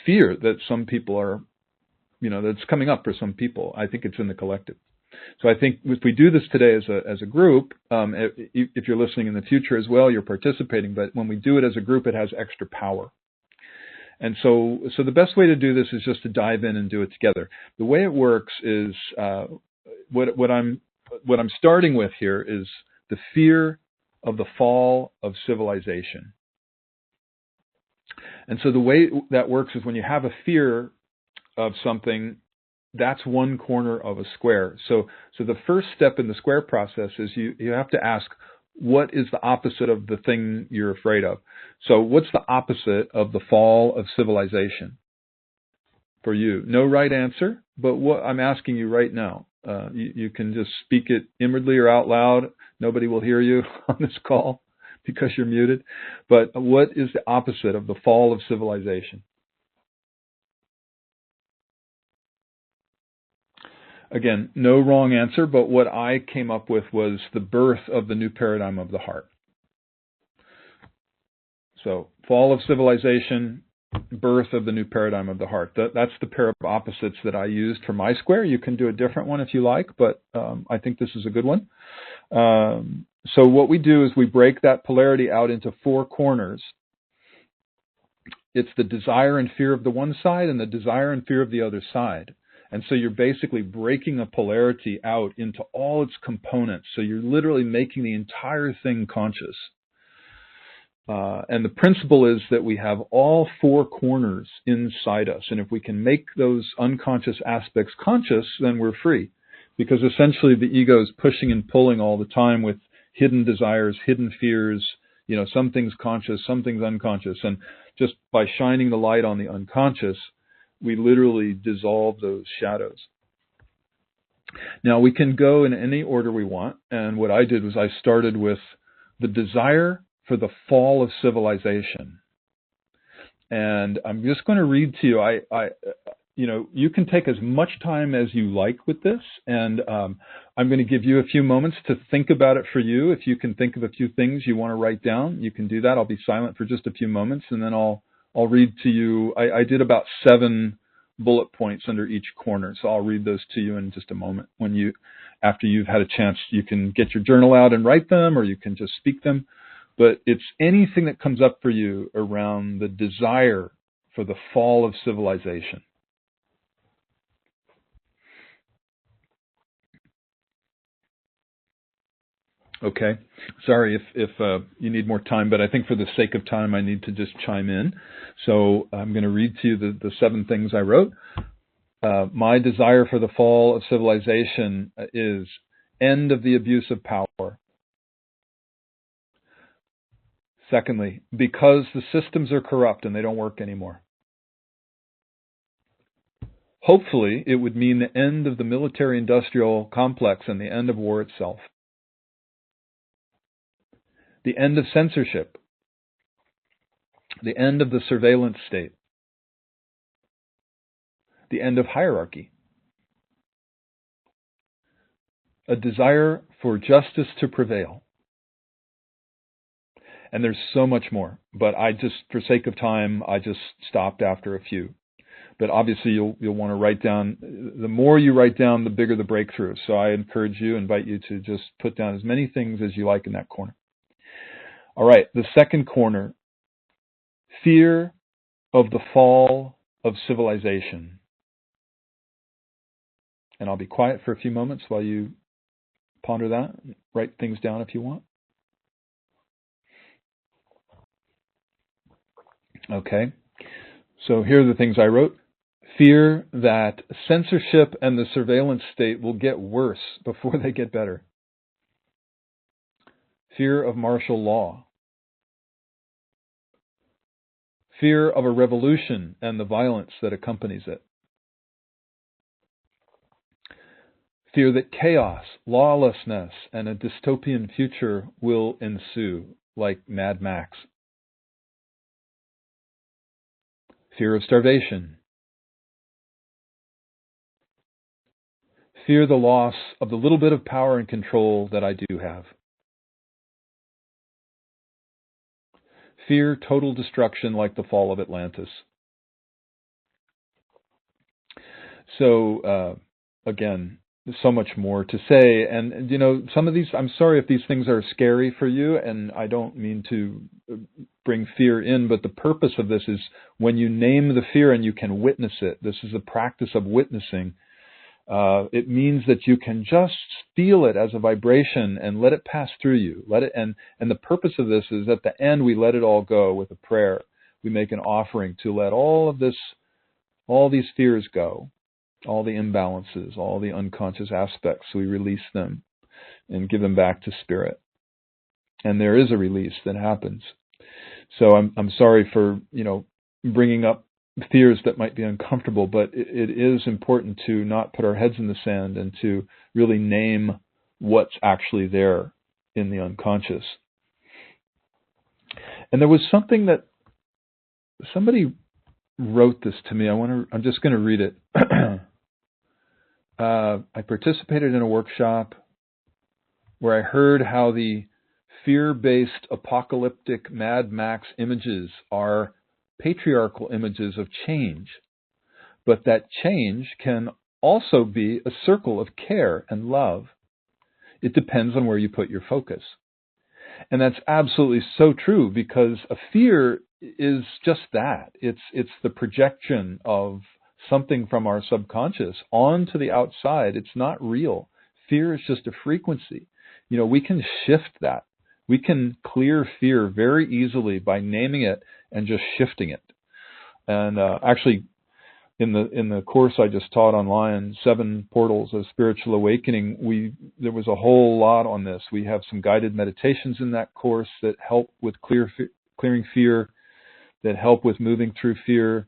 fear that some people are, that's coming up for some people. I think it's in the collective. So I think if we do this today as a group, if you're listening in the future as well, you're participating. But when we do it as a group, it has extra power. And so the best way to do this is just to dive in and do it together. The way it works is what I'm starting with here is the fear of the fall of civilization. And so the way that works is when you have a fear of something, that's one corner of a square. So the first step in the square process is you have to ask, what is the opposite of the thing you're afraid of? So what's the opposite of the fall of civilization for you? No right answer, but what I'm asking you right now, you can just speak it inwardly or out loud. Nobody will hear you on this call because you're muted. But what is the opposite of the fall of civilization? Again, no wrong answer, but what I came up with was the birth of the new paradigm of the heart. So, fall of civilization, birth of the new paradigm of the heart. That's the pair of opposites that I used for my square. You can do a different one if you like, but I think this is a good one. So what we do is we break that polarity out into 4 corners. It's the desire and fear of the one side and the desire and fear of the other side. And so you're basically breaking a polarity out into all its components. So you're literally making the entire thing conscious. And the principle is that we have all 4 corners inside us. And if we can make those unconscious aspects conscious, then we're free. Because essentially the ego is pushing and pulling all the time with hidden desires, hidden fears, some things conscious, some things unconscious. And just by shining the light on the unconscious, we literally dissolve those shadows. Now we can go in any order we want. And what I did was I started with the desire for the fall of civilization. And I'm just going to read to you. You can take as much time as you like with this, and I'm going to give you a few moments to think about it for you. If you can think of a few things you want to write down, you can do that. I'll be silent for just a few moments, and then I'll read to you. I did about 7 bullet points under each corner, so I'll read those to you in just a moment. After you've had a chance, you can get your journal out and write them, or you can just speak them. But it's anything that comes up for you around the desire for the fall of civilization. Okay. Sorry if you need more time, but I think for the sake of time, I need to just chime in. So I'm going to read to you the 7 things I wrote. My desire for the fall of civilization is end of the abuse of power. Secondly, because the systems are corrupt and they don't work anymore. Hopefully, it would mean the end of the military-industrial complex and the end of war itself. The end of censorship. The end of the surveillance state. The end of hierarchy. A desire for justice to prevail. And there's so much more, but for sake of time, I just stopped after a few. But obviously, you'll want to write down. The more you write down, the bigger the breakthrough. So I invite you to just put down as many things as you like in that corner. All right, the second corner, fear of the fall of civilization. And I'll be quiet for a few moments while you ponder that. Write things down if you want. Okay, so here are the things I wrote. Fear that censorship and the surveillance state will get worse before they get better. Fear of martial law. Fear of a revolution and the violence that accompanies it. Fear that chaos, lawlessness, and a dystopian future will ensue, like Mad Max. Fear of starvation. Fear the loss of the little bit of power and control that I do have. Fear total destruction like the fall of Atlantis. So, again, there's so much more to say. And, some of these, I'm sorry if these things are scary for you, and I don't mean to bring fear in, but the purpose of this is when you name the fear and you can witness it. This is a practice of witnessing. It means that you can just feel it as a vibration and let it pass through you. And the purpose of this is at the end we let it all go with a prayer. We make an offering to let all these fears go, all the imbalances, all the unconscious aspects. We release them and give them back to spirit. And there is a release that happens. So I'm sorry for bringing up fears that might be uncomfortable, but it is important to not put our heads in the sand and to really name what's actually there in the unconscious. And there was something that somebody wrote this to me. I'm just going to read it. I participated in a workshop where I heard how the fear-based apocalyptic Mad Max images are patriarchal images of change, but that change can also be a circle of care and love. It depends on where you put your focus. And that's absolutely so true, because a fear is just that. It's the projection of something from our subconscious onto the outside. It's not real. Fear is just a frequency. We can shift that. We can clear fear very easily by naming it and just shifting it. And actually, in the course I just taught online, 7 Portals of Spiritual Awakening, there was a whole lot on this. We have some guided meditations in that course that help with clearing fear, that help with moving through fear,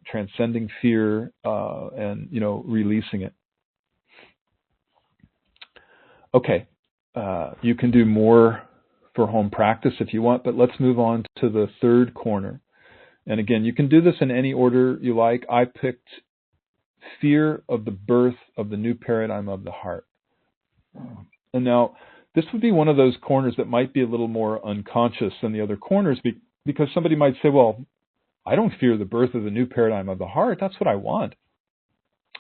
transcending fear, and releasing it. Okay, you can do more for home practice if you want, but let's move on to the third corner. And again, you can do this in any order you like. I picked fear of the birth of the new paradigm of the heart. And now, this would be one of those corners that might be a little more unconscious than the other corners, because somebody might say, well, I don't fear the birth of the new paradigm of the heart. That's what I want.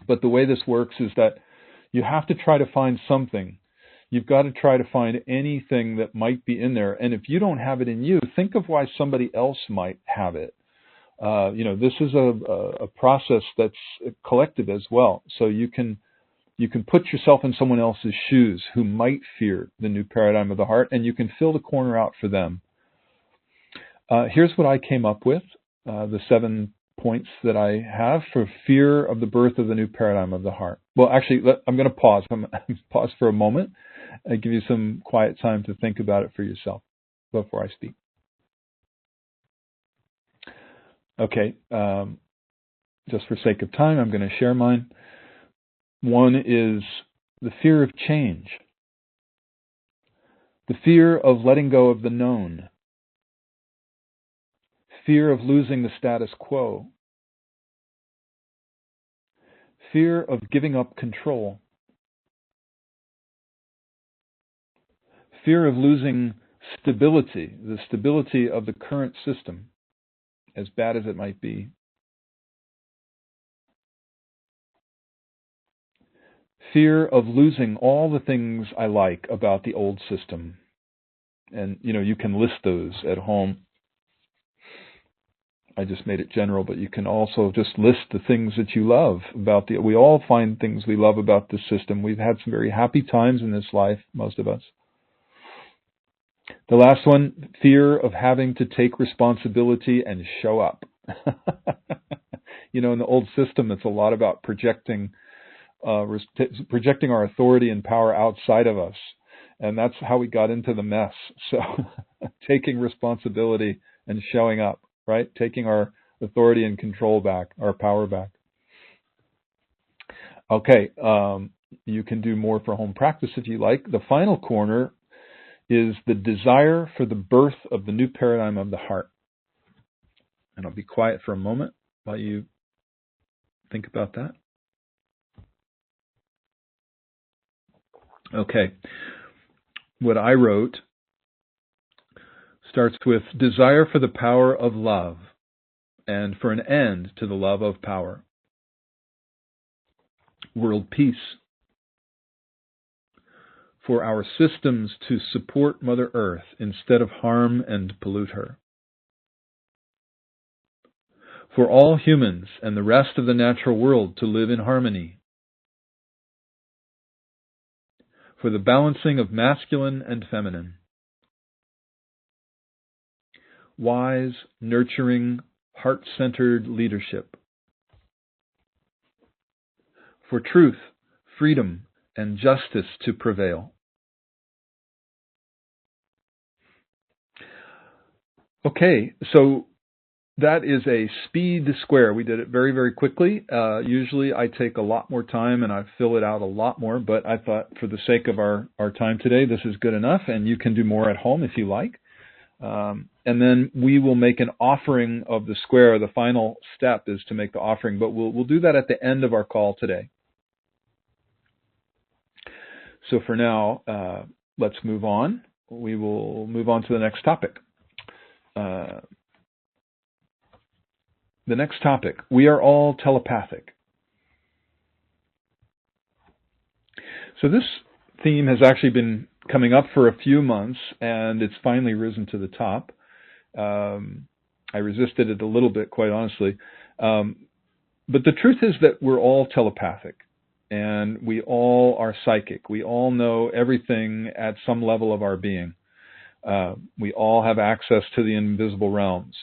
But the way this works is that you have to try to find something. You've got to try to find anything that might be in there. And if you don't have it in you, think of why somebody else might have it. This is a process that's collective as well. So you can put yourself in someone else's shoes who might fear the new paradigm of the heart, and you can fill the corner out for them. Here's what I came up with, the 7 points that I have for fear of the birth of the new paradigm of the heart. Well, actually, I'm going to pause. I'm going to pause for a moment and give you some quiet time to think about it for yourself before I speak. Okay, just for sake of time, I'm going to share mine. One is the fear of change, the fear of letting go of the known, fear of losing the status quo, fear of giving up control, fear of losing stability, the stability of the current system, as bad as it might be. Fear of losing all the things I like about the old system. And, you can list those at home. I just made it general, but you can also just list the things that you love about we all find things we love about the system. We've had some very happy times in this life, most of us. The last one, fear of having to take responsibility and show up. In the old system, it's a lot about projecting our authority and power outside of us. And that's how we got into the mess. So taking responsibility and showing up, right? Taking our authority and control back, our power back. Okay, you can do more for home practice if you like. The final corner is the desire for the birth of the new paradigm of the heart. And I'll be quiet for a moment while you think about that. Okay. What I wrote starts with desire for the power of love and for an end to the love of power. World peace. For our systems to support Mother Earth instead of harm and pollute her. For all humans and the rest of the natural world to live in harmony. For the balancing of masculine and feminine. Wise, nurturing, heart-centered leadership. For truth, freedom, and justice to prevail. Okay, so that is a speed square. We did it very, very quickly. Usually I take a lot more time and I fill it out a lot more, but I thought for the sake of our time today, this is good enough, and you can do more at home if you like. And then we will make an offering of the square. The final step is to make the offering, but we'll do that at the end of our call today. So for now, let's move on. We will move on to the next topic. The next topic, we are all telepathic. So this theme has actually been coming up for a few months, and it's finally risen to the top. I resisted it a little bit, quite honestly. But the truth is that we're all telepathic, and we all are psychic. We all know everything at some level of our being. We all have access to the invisible realms.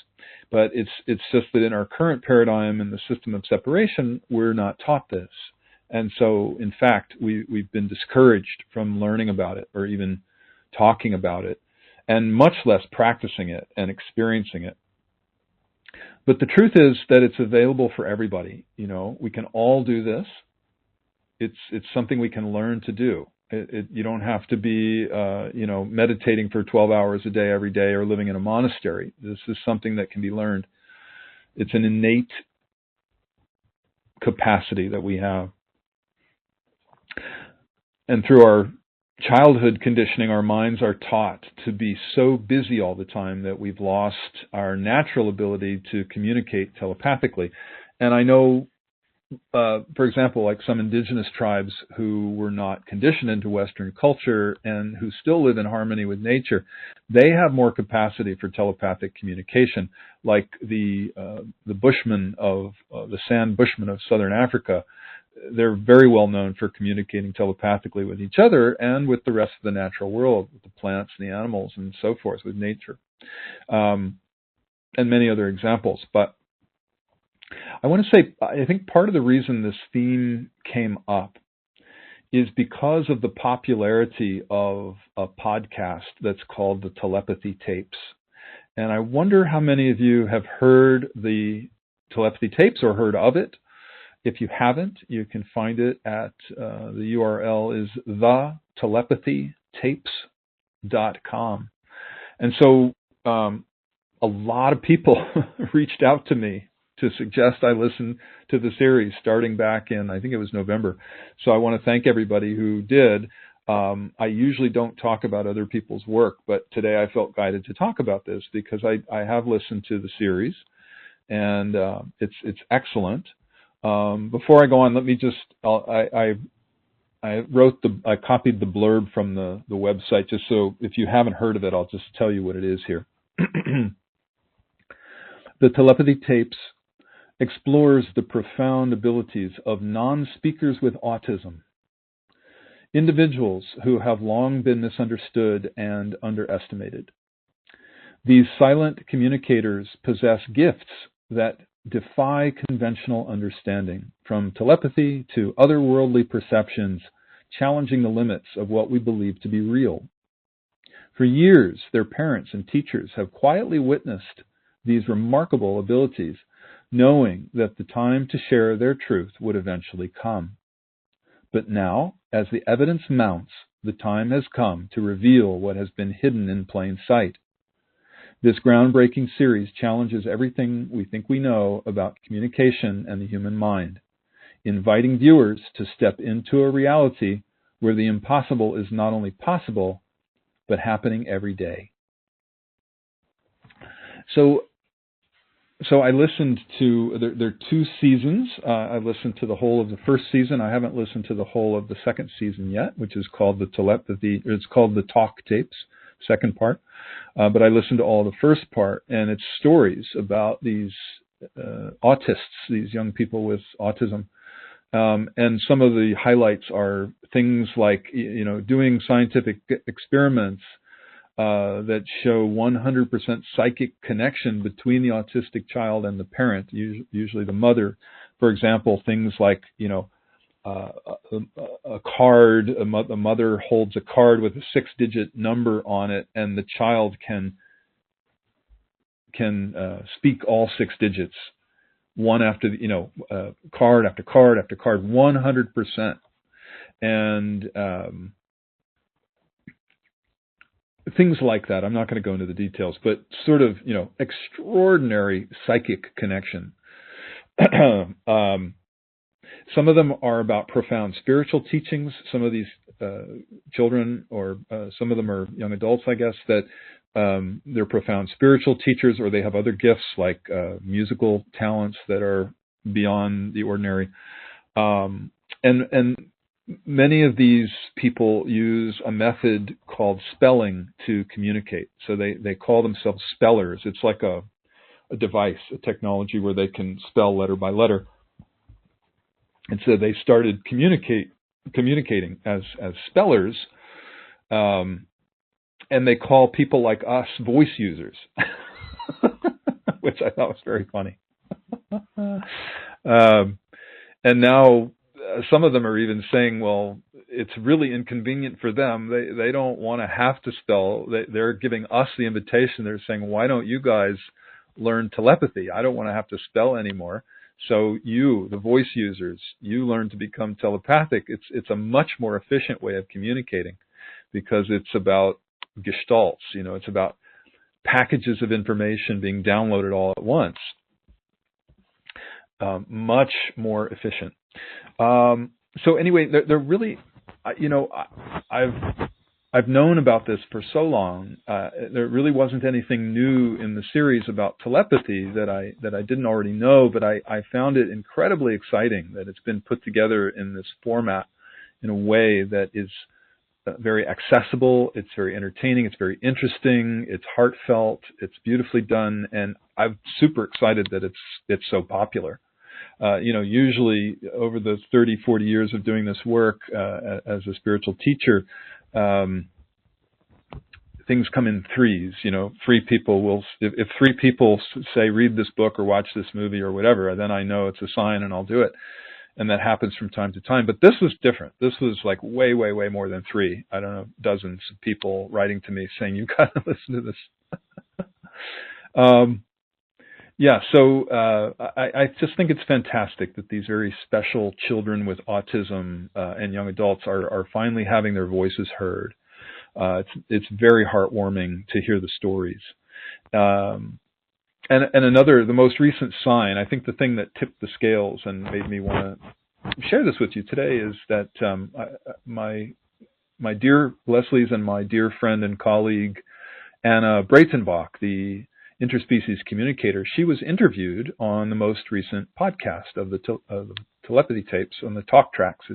But it's just that in our current paradigm in the system of separation, we're not taught this. And so, in fact, we've been discouraged from learning about it or even talking about it, and much less practicing it and experiencing it. But the truth is that it's available for everybody. You know, we can all do this. It's something we can learn to do. You don't have to be, meditating for 12 hours a day every day or living in a monastery. This is something that can be learned. It's an innate capacity that we have. And through our childhood conditioning, our minds are taught to be so busy all the time that we've lost our natural ability to communicate telepathically. And I know, for example, like some indigenous tribes who were not conditioned into Western culture and who still live in harmony with nature, they have more capacity for telepathic communication, like the Bushmen of the San Bushmen of Southern Africa. They're very well known for communicating telepathically with each other and with the rest of the natural world, with the plants and the animals and so forth, with nature, and many other examples. But I want to say, I think part of the reason this theme came up is because of the popularity of a podcast that's called the Telepathy Tapes. And I wonder how many of you have heard the Telepathy Tapes or heard of it. If you haven't, you can find it at, the URL is thetelepathystapes.com. And so a lot of people reached out to me to suggest I listen to the series starting back in, I think it was November. So I want to thank everybody who did. I usually don't talk about other people's work, but today I felt guided to talk about this because I have listened to the series, and it's excellent. Before I go on, let me just, I copied the blurb from the website just so if you haven't heard of it, I'll just tell you what it is here. The Telepathy Tapes explores the profound abilities of non-speakers with autism, individuals who have long been misunderstood and underestimated. These silent communicators possess gifts that defy conventional understanding, from telepathy to otherworldly perceptions, challenging the limits of what we believe to be real. For years, their parents and teachers have quietly witnessed these remarkable abilities, knowing that the time to share their truth would eventually come. But now, as the evidence mounts, the time has come to reveal what has been hidden in plain sight. This groundbreaking series challenges everything we think we know about communication and the human mind, inviting viewers to step into a reality where the impossible is not only possible, but happening every day. So I listened to, there are 2 seasons. I listened to the whole of the first season. I haven't listened to the whole of the second season yet, which is called the Talk Tapes, second part. But I listened to all the first part, and it's stories about these autists, these young people with autism. And some of the highlights are things like, doing scientific experiments that show 100% psychic connection between the autistic child and the parent, usually the mother. For example, things like, a card, a mother holds a card with a 6-digit number on it, and the child can speak all 6 digits, one after, card after card after card, 100%. And things like that. I'm not going to go into the details, but sort of, extraordinary psychic connection. Some of them are about profound spiritual teachings. Some of these children, or some of them are young adults, I guess, that they're profound spiritual teachers, or they have other gifts like musical talents that are beyond the ordinary. And many of these people use a method called spelling to communicate. So they call themselves spellers. It's like a device, a technology where they can spell letter by letter. And so they started communicating as spellers, and they call people like us voice users, which I thought was very funny. And now some of them are even saying, well, it's really inconvenient for them. They don't want to have to spell. They're giving us the invitation. They're saying, why don't you guys learn telepathy? I don't want to have to spell anymore. So you, the voice users, you learn to become telepathic. It's a much more efficient way of communicating, because it's about gestalts. It's about packages of information being downloaded all at once. Much more efficient. So anyway, they're really, I've known about this for so long. There really wasn't anything new in the series about telepathy that I didn't already know, but I found it incredibly exciting that it's been put together in this format in a way that is very accessible. It's very entertaining. It's very interesting. It's heartfelt. It's beautifully done, and I'm super excited that it's so popular. Usually over the 30, 40 years of doing this work as a spiritual teacher, things come in threes. Three people will, if three people say, read this book or watch this movie or whatever, then I know it's a sign and I'll do it. And that happens from time to time. But this was different. This was like way, way, way more than three. I don't know, dozens of people writing to me saying, you've got to listen to this. So I just think it's fantastic that these very special children with autism and young adults are finally having their voices heard. It's very heartwarming to hear the stories. And the most recent sign, I think the thing that tipped the scales and made me want to share this with you today, is that my dear Leslie's and my dear friend and colleague Anna Breitenbach, the interspecies communicator, she was interviewed on the most recent podcast of the telepathy tapes on the talk tracks.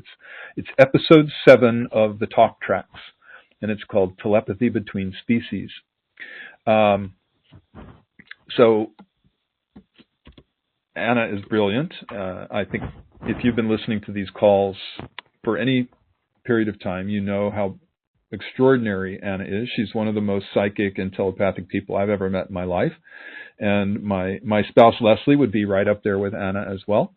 It's episode 7 of the talk tracks, and it's called Telepathy Between Species. So Anna is brilliant. I think if you've been listening to these calls for any period of time, you know how extraordinary Anna is. She's one of the most psychic and telepathic people I've ever met in my life. And my spouse, Leslie, would be right up there with Anna as well.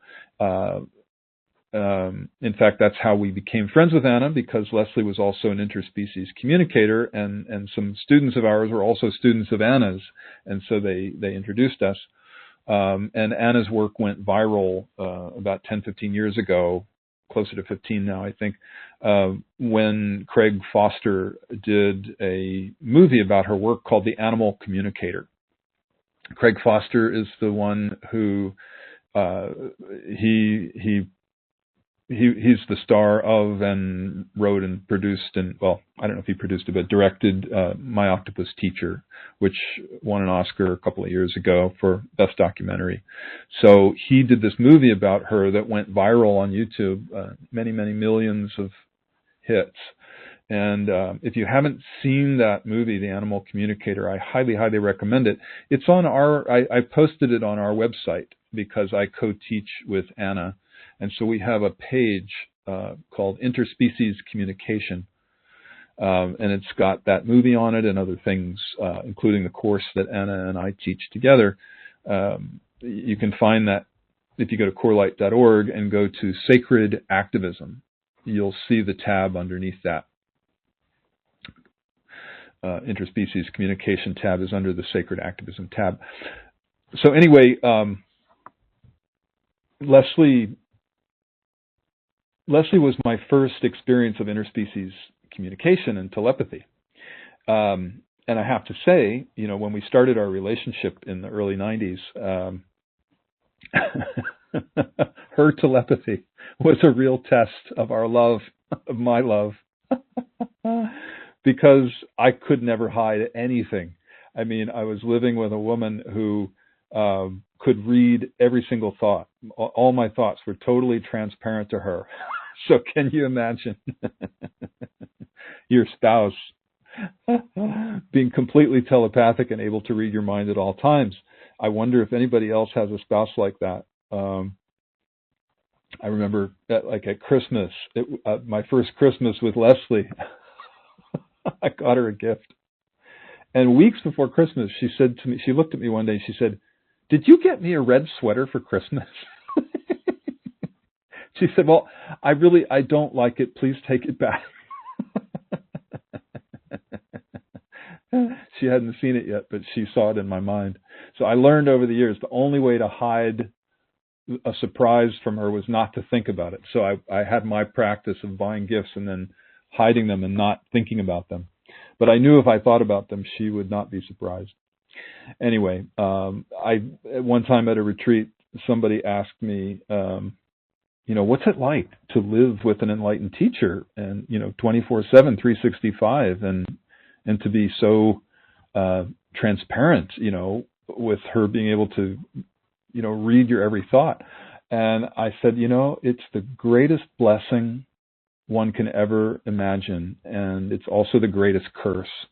In fact, that's how we became friends with Anna, because Leslie was also an interspecies communicator, and some students of ours were also students of Anna's, and so they introduced us. And Anna's work went viral about 10, 15 years ago, closer to 15 now, I think, when Craig Foster did a movie about her work called The Animal Communicator. Craig Foster is the one who he's the star of and wrote and produced, and well, I don't know if he produced it, but directed My Octopus Teacher, which won an Oscar a couple of years ago for Best Documentary. So he did this movie about her that went viral on YouTube, many, many millions of hits. And if you haven't seen that movie, The Animal Communicator, I highly, highly recommend it. It's on I posted it on our website because I co-teach with Anna. And so we have a page called Interspecies Communication, and it's got that movie on it and other things, including the course that Anna and I teach together. You can find that if you go to CORELIGHT.org and go to Sacred Activism. You'll see the tab underneath that. Interspecies Communication tab is under the Sacred Activism tab. So anyway, Leslie was my first experience of interspecies communication and telepathy. And I have to say, when we started our relationship in the early 90s, her telepathy was a real test of our love, of my love because I could never hide anything. I mean, I was living with a woman who could read every single thought. All my thoughts were totally transparent to her. So can you imagine your spouse being completely telepathic and able to read your mind at all times? I wonder if anybody else has a spouse like that. I remember at Christmas, my first Christmas with Leslie, I got her a gift. And weeks before Christmas, she said to me, she looked at me one day and she said, "Did you get me a red sweater for Christmas?" She said, "Well, I don't like it. Please take it back." She hadn't seen it yet, but she saw it in my mind. So I learned over the years the only way to hide a surprise from her was not to think about it. So I had my practice of buying gifts and then hiding them and not thinking about them. But I knew if I thought about them, she would not be surprised. Anyway, at one time at a retreat, somebody asked me, what's it like to live with an enlightened teacher and, 24/7, 365 and to be so transparent, with her being able to, read your every thought. And I said, it's the greatest blessing one can ever imagine. And it's also the greatest curse.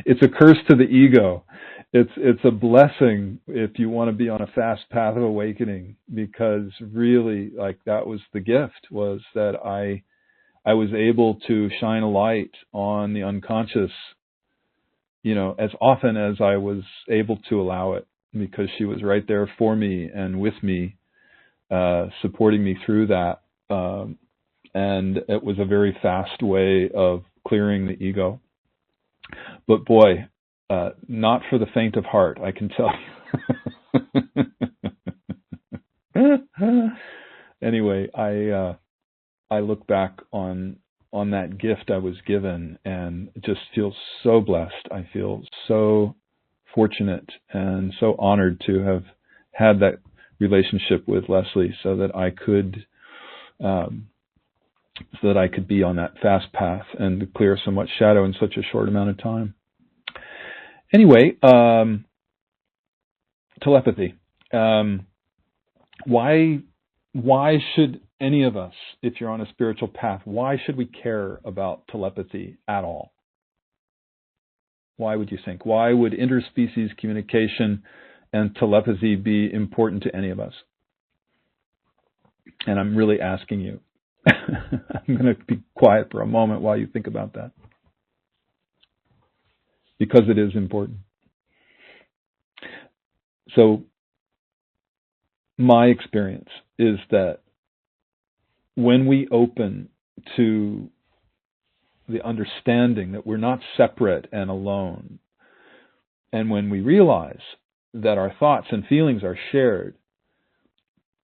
It's a curse to the ego. It's a blessing if you want to be on a fast path of awakening, because really, that was the gift, was that I was able to shine a light on the unconscious, as often as I was able to allow it, because she was right there for me and with me, supporting me through that. And it was a very fast way of clearing the ego. But boy, not for the faint of heart, I can tell you. Anyway, I look back on that gift I was given and just feel so blessed. I feel so fortunate and so honored to have had that relationship with Leslie, so that I could be on that fast path and clear so much shadow in such a short amount of time. Anyway, telepathy. Why should any of us, if you're on a spiritual path, why should we care about telepathy at all? Why would you think? Why would interspecies communication and telepathy be important to any of us? And I'm really asking you. I'm going to be quiet for a moment while you think about that, because it is important. So my experience is that when we open to the understanding that we're not separate and alone, and when we realize that our thoughts and feelings are shared,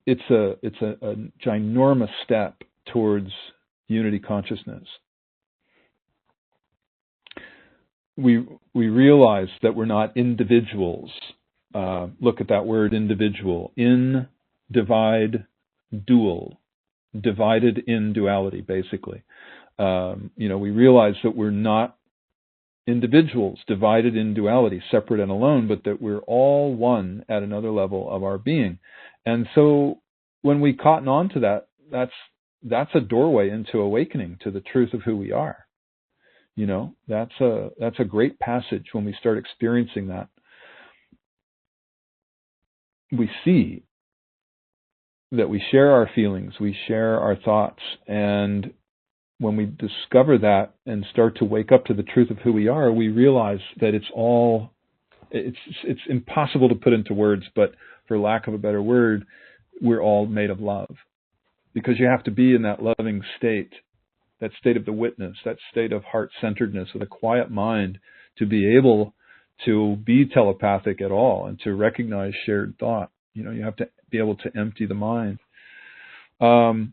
it's a ginormous step towards unity consciousness. We realize that we're not individuals. Look at that word, individual. In, divide, dual. Divided in duality, basically. We realize that we're not individuals divided in duality, separate and alone, but that we're all one at another level of our being. And so when we cotton on to that, that's a doorway into awakening to the truth of who we are. That's a great passage when we start experiencing that. We see that we share our feelings, we share our thoughts, and when we discover that and start to wake up to the truth of who we are, we realize that it's impossible to put into words, but for lack of a better word, we're all made of love. Because you have to be in that loving state, that state of the witness, that state of heart-centeredness with a quiet mind, to be able to be telepathic at all and to recognize shared thought. You have to be able to empty the mind. And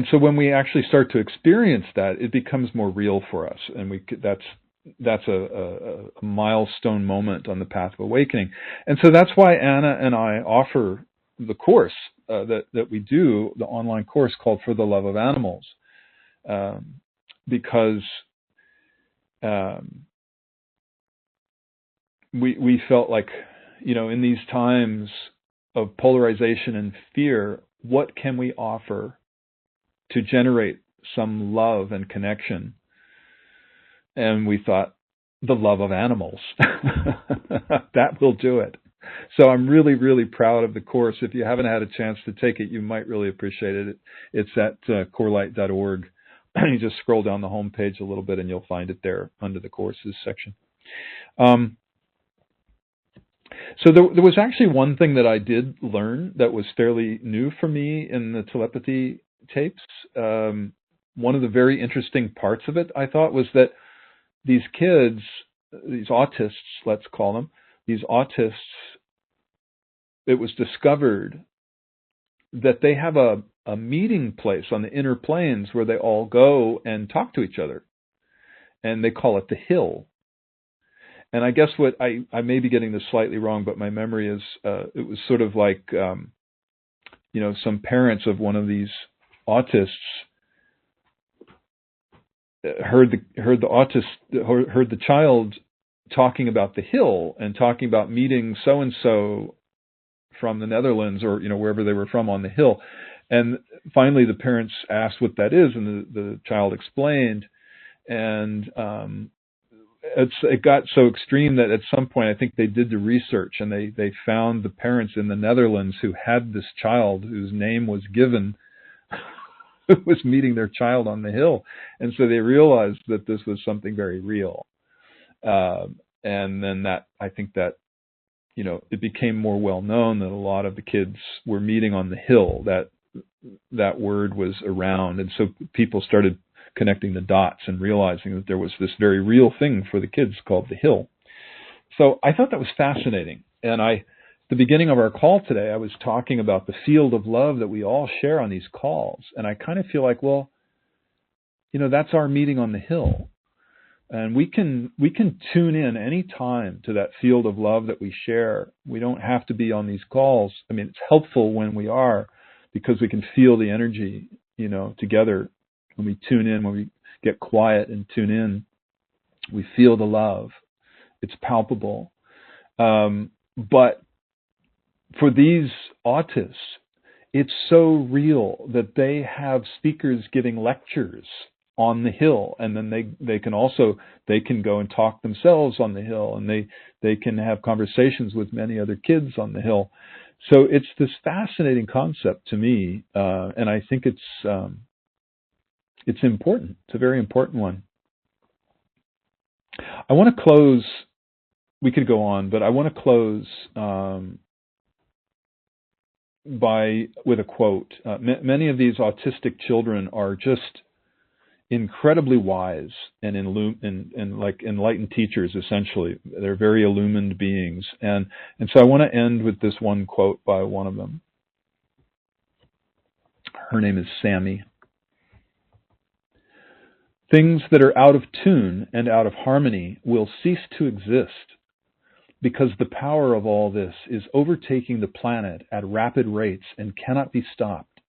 so when we actually start to experience that, it becomes more real for us. And that's a milestone moment on the path of awakening. And so that's why Anna and I offer the course that we do, the online course called For the Love of Animals, because we felt like, in these times of polarization and fear, what can we offer to generate some love and connection? And we thought, the love of animals. That will do it. So I'm really, really proud of the course. If you haven't had a chance to take it, you might really appreciate it. It's at CORELIGHT.org. You just scroll down the home page a little bit and you'll find it there under the courses section. So there was actually one thing that I did learn that was fairly new for me in the telepathy tapes. One of the very interesting parts of it, I thought, was that these kids, these autists, let's call them, these autists, it was discovered that they have a meeting place on the inner planes where they all go and talk to each other. And they call it the hill. And I guess what I may be getting this slightly wrong, but my memory is it was sort of like, some parents of one of these autists heard the child talking about the hill and talking about meeting so and so from the Netherlands or wherever they were from on the hill, and finally the parents asked what that is, and the child explained, and it got so extreme that at some point I think they did the research and they found the parents in the Netherlands who had this child whose name was given. Was meeting their child on the hill, and so they realized that this was something very real. And then I think that it became more well known that a lot of the kids were meeting on the hill. That word was around, and so people started connecting the dots and realizing that there was this very real thing for the kids called the hill. So I thought that was fascinating, and the beginning of our call today, I was talking about the field of love that we all share on these calls. And I kind of feel like, well, that's our meeting on the hill. And we can tune in any time to that field of love that we share. We don't have to be on these calls. I mean, it's helpful when we are, because we can feel the energy, together. When we tune in, when we get quiet and tune in, we feel the love. It's palpable. But for these autists, it's so real that they have speakers giving lectures on the hill, and then they can go and talk themselves on the hill, and they can have conversations with many other kids on the hill. So it's this fascinating concept to me, and I think it's important. It's a very important one. I want to close. We could go on, but I want to close with a quote. Many of these autistic children are just incredibly wise and like enlightened teachers. Essentially, they're very illumined beings, and so I want to end with this one quote by one of them. Her name is Sammy. Things that are out of tune and out of harmony will cease to exist, because the power of all this is overtaking the planet at rapid rates and cannot be stopped.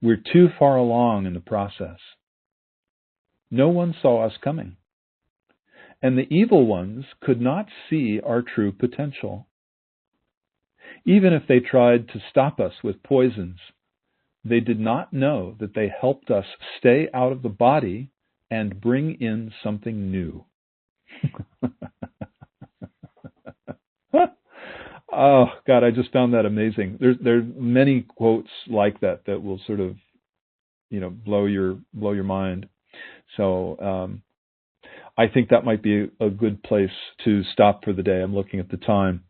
We're too far along in the process. No one saw us coming, and the evil ones could not see our true potential. Even if they tried to stop us with poisons, they did not know that they helped us stay out of the body and bring in something new. Oh God, I just found that amazing. There are many quotes like that will sort of, blow your mind. So I think that might be a good place to stop for the day. I'm looking at the time.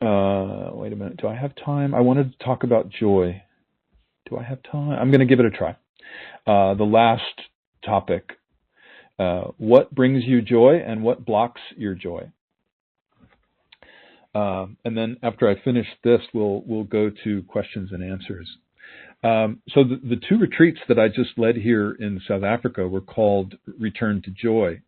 Wait a minute. Do I have time? I wanted to talk about joy. Do I have time? I'm going to give it a try. The last topic. What brings you joy and what blocks your joy? And then after I finish this, we'll go to questions and answers. So the two retreats that I just led here in South Africa were called Return to Joy.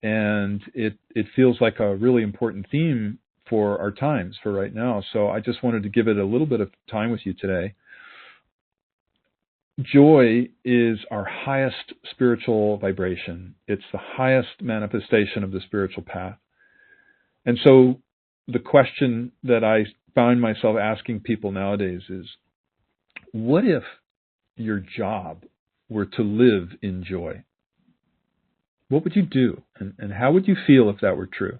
And it feels like a really important theme for our times, for right now. So I just wanted to give it a little bit of time with you today. Joy is our highest spiritual vibration. It's the highest manifestation of the spiritual path. And so the question that I find myself asking people nowadays is, what if your job were to live in joy? What would you do? And how would you feel if that were true?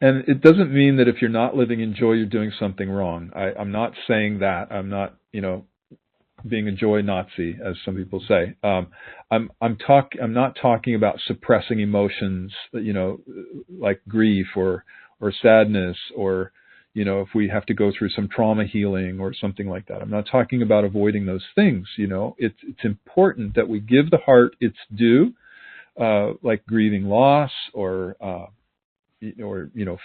And it doesn't mean that if you're not living in joy, you're doing something wrong. I'm not saying that. I'm not, being a joy Nazi, as some people say. I'm not talking about suppressing emotions, like grief or sadness, or if we have to go through some trauma healing or something like that. I'm not talking about avoiding those things. It's important that we give the heart its due, like grieving loss or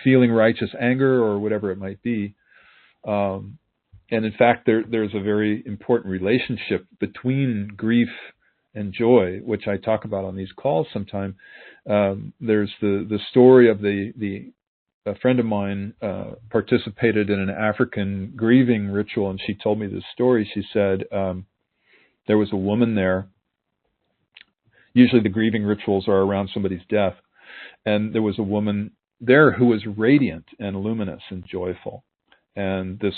feeling righteous anger or whatever it might be. And in fact, there's a very important relationship between grief and joy, which I talk about on these calls sometime. There's the story of a friend of mine participated in an African grieving ritual, and she told me this story. She said there was a woman there. Usually the grieving rituals are around somebody's death. And there was a woman there who was radiant and luminous and joyful. And this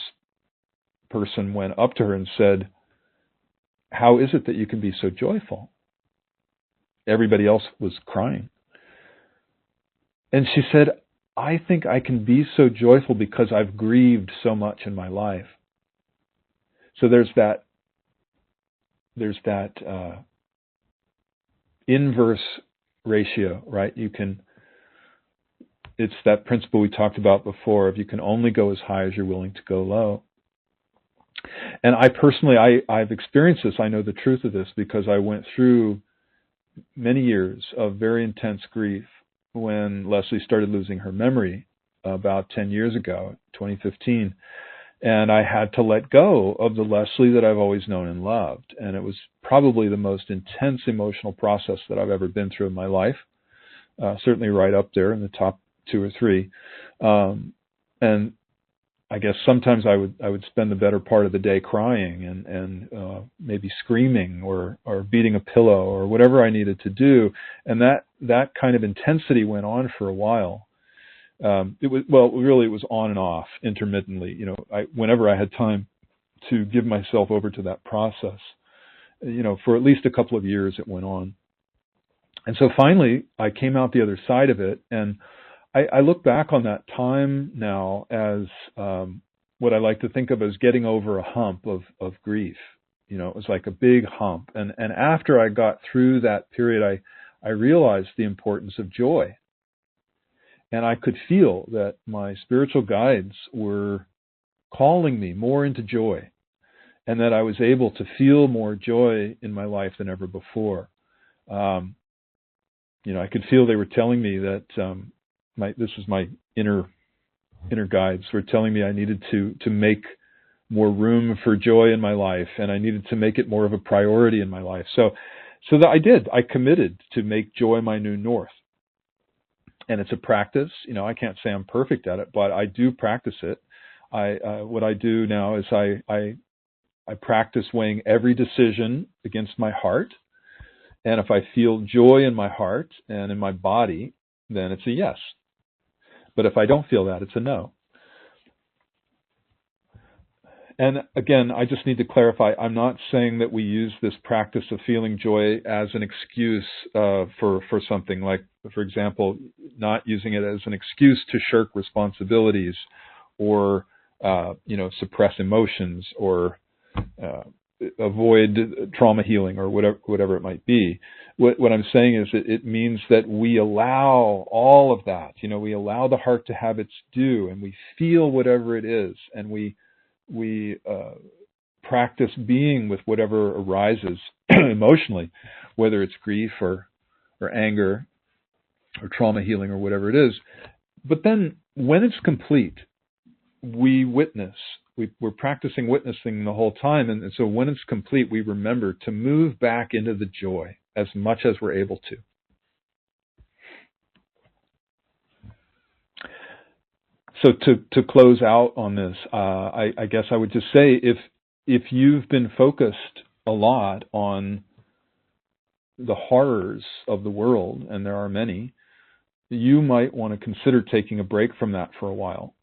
person went up to her and said, "How is it that you can be so joyful?" Everybody else was crying. And she said, "I think I can be so joyful because I've grieved so much in my life." So there's that inverse ratio, right? It's that principle we talked about before of you can only go as high as you're willing to go low. And I personally, I've experienced this. I know the truth of this because I went through many years of very intense grief when Leslie started losing her memory about 10 years ago, 2015. And I had to let go of the Leslie that I've always known and loved. And it was probably the most intense emotional process that I've ever been through in my life. Certainly right up there in the top 2 or 3. And I guess sometimes I would spend the better part of the day crying and maybe screaming or beating a pillow or whatever I needed to do. And that kind of intensity went on for a while. It was on and off intermittently. Whenever I had time to give myself over to that process, for at least a couple of years it went on. And so finally I came out the other side of it, and I look back on that time now as what I like to think of as getting over a hump of grief. It was like a big hump. And after I got through that period, I realized the importance of joy. And I could feel that my spiritual guides were calling me more into joy, and that I was able to feel more joy in my life than ever before. I could feel they were telling me that this is my inner guides were telling me I needed to make more room for joy in my life, and I needed to make it more of a priority in my life. So that I did. I committed to make joy my new north. And it's a practice. I can't say I'm perfect at it, but I do practice it. What I do now is I practice weighing every decision against my heart. And if I feel joy in my heart and in my body, then it's a yes. But if I don't feel that, it's a no. And again, I just need to clarify, I'm not saying that we use this practice of feeling joy as an excuse for something, like, for example, not using it as an excuse to shirk responsibilities or, suppress emotions or avoid trauma healing or whatever it might be. What I'm saying is that it means that we allow all of that. We allow the heart to have its due, and we feel whatever it is, and we practice being with whatever arises emotionally, whether it's grief or anger or trauma healing or whatever it is. But then when it's complete, we witness. We're practicing witnessing the whole time. And so when it's complete, we remember to move back into the joy as much as we're able to. So to close out on this, I guess I would just say if you've been focused a lot on the horrors of the world, and there are many, you might want to consider taking a break from that for a while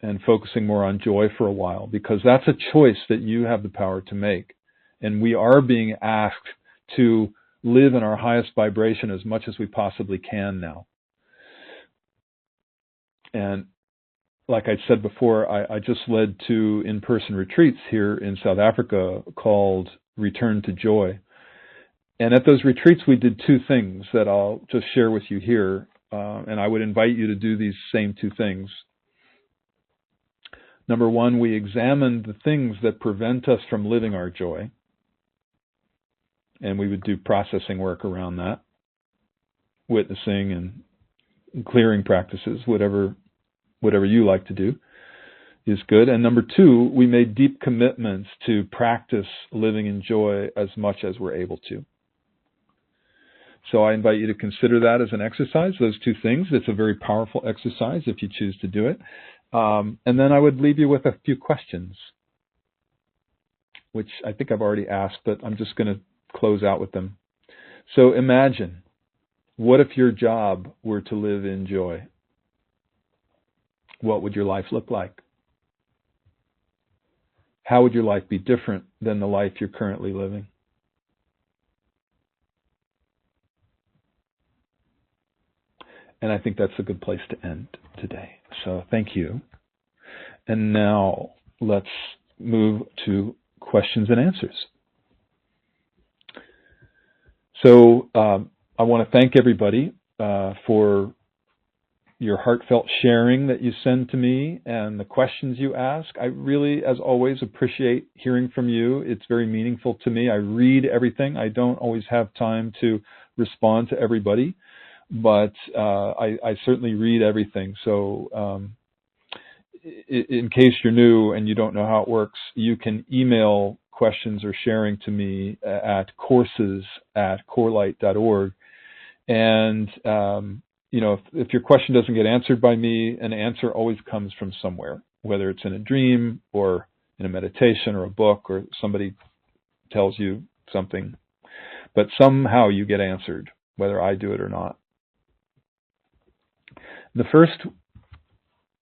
and focusing more on joy for a while, because that's a choice that you have the power to make. And we are being asked to live in our highest vibration as much as we possibly can now. And like I said before, I just led 2 in-person retreats here in South Africa called Return to Joy. And at those retreats, we did 2 things that I'll just share with you here. And I would invite you to do these same 2 things. Number 1, we examined the things that prevent us from living our joy. And we would do processing work around that, witnessing and clearing practices, whatever you like to do is good. And number 2, we made deep commitments to practice living in joy as much as we're able to. So I invite you to consider that as an exercise, those 2 things. It's a very powerful exercise if you choose to do it. And then I would leave you with a few questions, which I think I've already asked, but I'm just going to close out with them. So imagine, what if your job were to live in joy? What would your life look like? How would your life be different than the life you're currently living? And I think that's a good place to end today. So thank you. And now let's move to questions and answers. So I want to thank everybody for your heartfelt sharing that you send to me and the questions you ask. I really, as always, appreciate hearing from you. It's very meaningful to me. I read everything. I don't always have time to respond to everybody, but I certainly read everything. So in case you're new and you don't know how it works, you can email questions or sharing to me at courses@corelight.org. And if your question doesn't get answered by me, an answer always comes from somewhere, whether it's in a dream or in a meditation or a book or somebody tells you something. But somehow you get answered, whether I do it or not. The first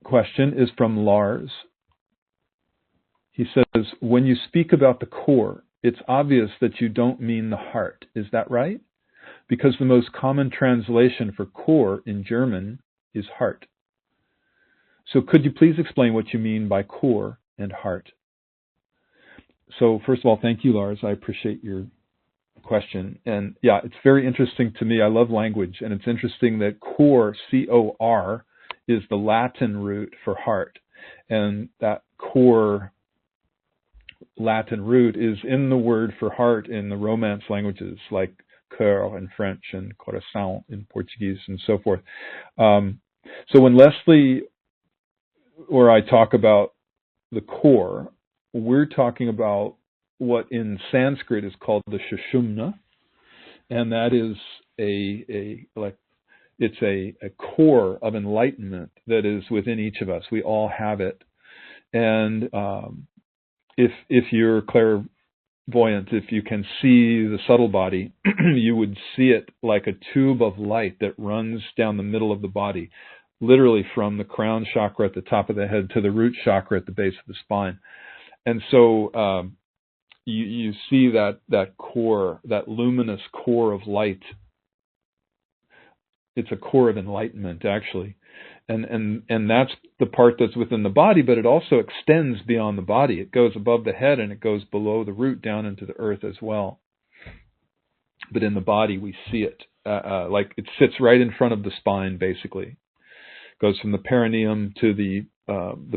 question is from Lars. He says, when you speak about the core, it's obvious that you don't mean the heart. Is that right? Because the most common translation for core in German is heart. So could you please explain what you mean by core and heart? So first of all, thank you, Lars. I appreciate your question. And yeah, it's very interesting to me. I love language. And it's interesting that core, C-O-R, is the Latin root for heart. And that core Latin root is in the word for heart in the Romance languages, like cœur in French and coração in Portuguese and so forth. So when Leslie or I talk about the core, we're talking about what in Sanskrit is called the Sushumna, and that is a core of enlightenment that is within each of us. We all have it, and if you're clairvoyant, if you can see the subtle body, you would see it like a tube of light that runs down the middle of the body, literally from the crown chakra at the top of the head to the root chakra at the base of the spine. And so you see that core, that luminous core of light. It's a core of enlightenment, actually. And that's the part that's within the body, but it also extends beyond the body. It goes above the head and it goes below the root down into the earth as well. But in the body, we see it. Like it sits right in front of the spine, basically. It goes from the perineum to the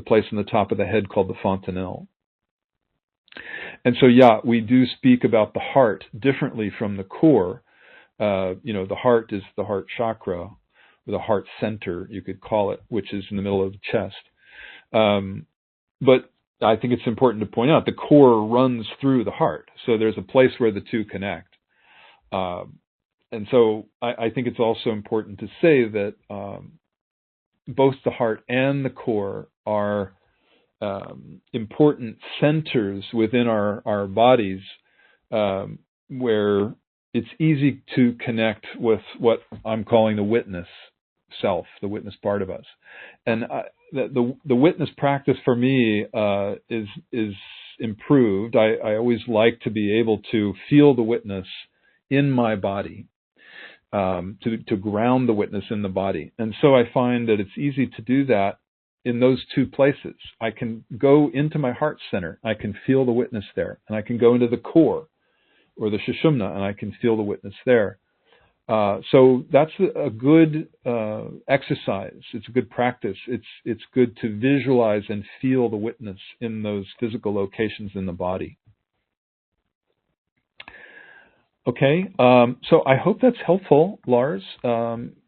place on the top of the head called the fontanelle. And so, yeah, we do speak about the heart differently from the core. The heart is the heart chakra, or the heart center, you could call it, which is in the middle of the chest. But I think it's important to point out the core runs through the heart. So there's a place where the two connect. And so I think it's also important to say that both the heart and the core are important centers within our bodies, where it's easy to connect with what I'm calling the witness self, the witness part of us. And the witness practice for me is improved. I always like to be able to feel the witness in my body, to ground the witness in the body. And so I find that it's easy to do that in those two places. I can go into my heart center, I can feel the witness there, and I can go into the core or the Sushumna, and I can feel the witness there. So that's a good exercise. It's a good practice. It's good to visualize and feel the witness in those physical locations in the body. Okay, so I hope that's helpful, Lars.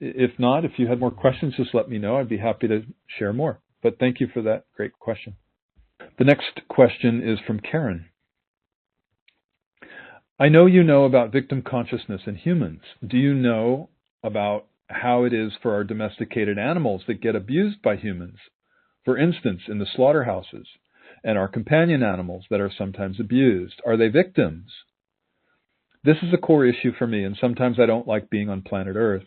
If not, if you had more questions, just let me know. I'd be happy to share more. But thank you for that great question. The next question is from Karen. I know you know about victim consciousness in humans. Do you know about how it is for our domesticated animals that get abused by humans? For instance, in the slaughterhouses, and our companion animals that are sometimes abused. Are they victims? This is a core issue for me, and sometimes I don't like being on planet Earth.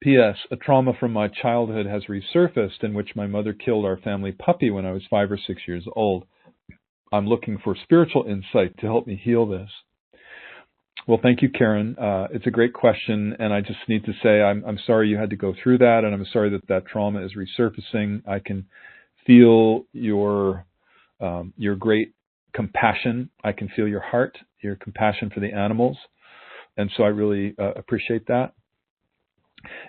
P.S. A trauma from my childhood has resurfaced in which my mother killed our family puppy when I was 5 or 6 years old. I'm looking for spiritual insight to help me heal this. Well, thank you, Karen. It's a great question, and I just need to say I'm sorry you had to go through that, and I'm sorry that that trauma is resurfacing. I can feel your great compassion. I can feel your heart, your compassion for the animals, and so I really appreciate that.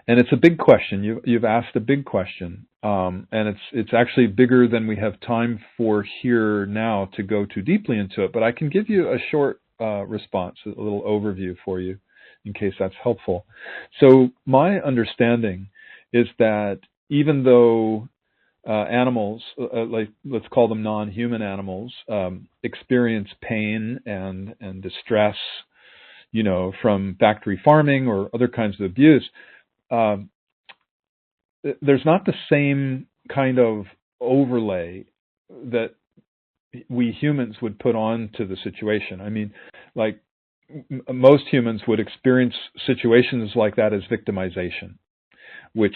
And it's a big question. You've asked a big question, and it's actually bigger than we have time for here now to go too deeply into it. But I can give you a short response, a little overview for you, in case that's helpful. So my understanding is that even though animals, like let's call them non-human animals, experience pain and distress, from factory farming or other kinds of abuse, there's not the same kind of overlay that we humans would put on to the situation. I mean, like most humans would experience situations like that as victimization, which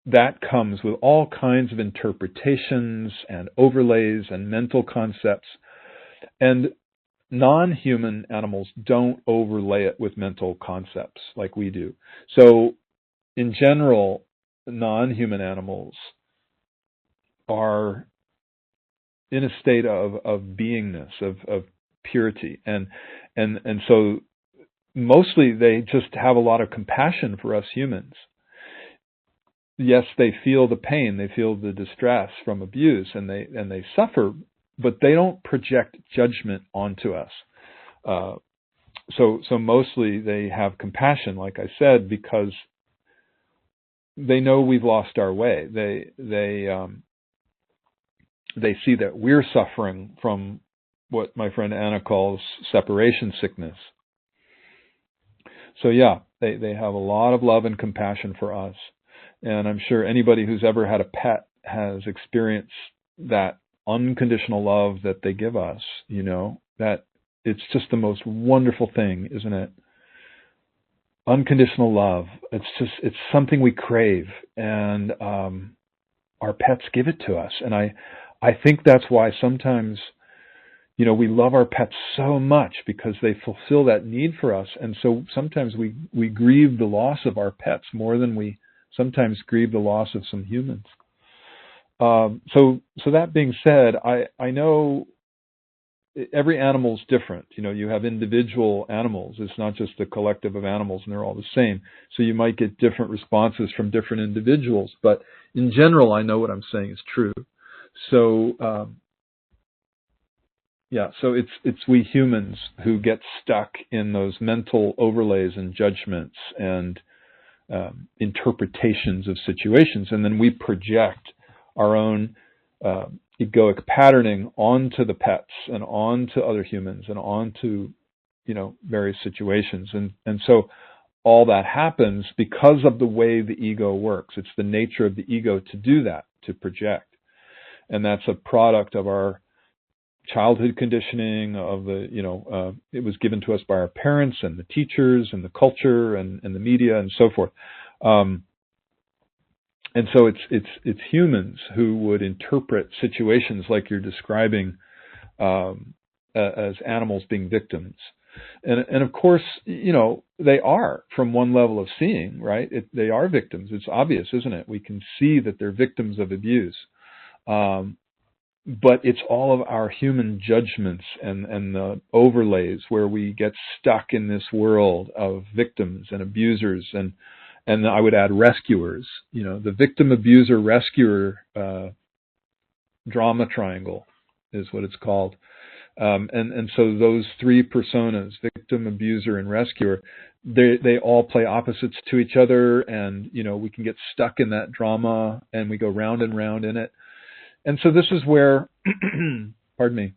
that comes with all kinds of interpretations and overlays and mental concepts. And non-human animals don't overlay it with mental concepts like we do. So in general, non-human animals are in a state of beingness, of purity. And so mostly they just have a lot of compassion for us humans. Yes, they feel the pain, they feel the distress from abuse, and they suffer, but they don't project judgment onto us. So mostly they have compassion, like I said, because they know we've lost our way. They see that we're suffering from what my friend Anna calls separation sickness. So yeah, they have a lot of love and compassion for us. And I'm sure anybody who's ever had a pet has experienced that unconditional love that they give us, that it's just the most wonderful thing, isn't it? Unconditional love. It's something we crave, and our pets give it to us. And I think that's why sometimes, we love our pets so much, because they fulfill that need for us. And so sometimes we grieve the loss of our pets more than we sometimes grieve the loss of some humans. So that being said, I know every animal's different. You have individual animals. It's not just a collective of animals and they're all the same. So you might get different responses from different individuals. But in general, I know what I'm saying is true. So so it's we humans who get stuck in those mental overlays and judgments and interpretations of situations, and then we project our own egoic patterning onto the pets and onto other humans and onto various situations, and so all that happens because of the way the ego works. It's the nature of the ego to do that, to project. And that's a product of our childhood conditioning, of the, it was given to us by our parents and the teachers and the culture and the media and so forth. And so it's humans who would interpret situations like you're describing as animals being victims. And of course, they are, from one level of seeing, right? They are victims. It's obvious, isn't it? We can see that they're victims of abuse. But it's all of our human judgments and the overlays where we get stuck in this world of victims and abusers and I would add rescuers. The victim, abuser, rescuer drama triangle is what it's called. And so those three personas, victim, abuser, and rescuer, they all play opposites to each other, and we can get stuck in that drama and we go round and round in it. And so this is where, pardon me,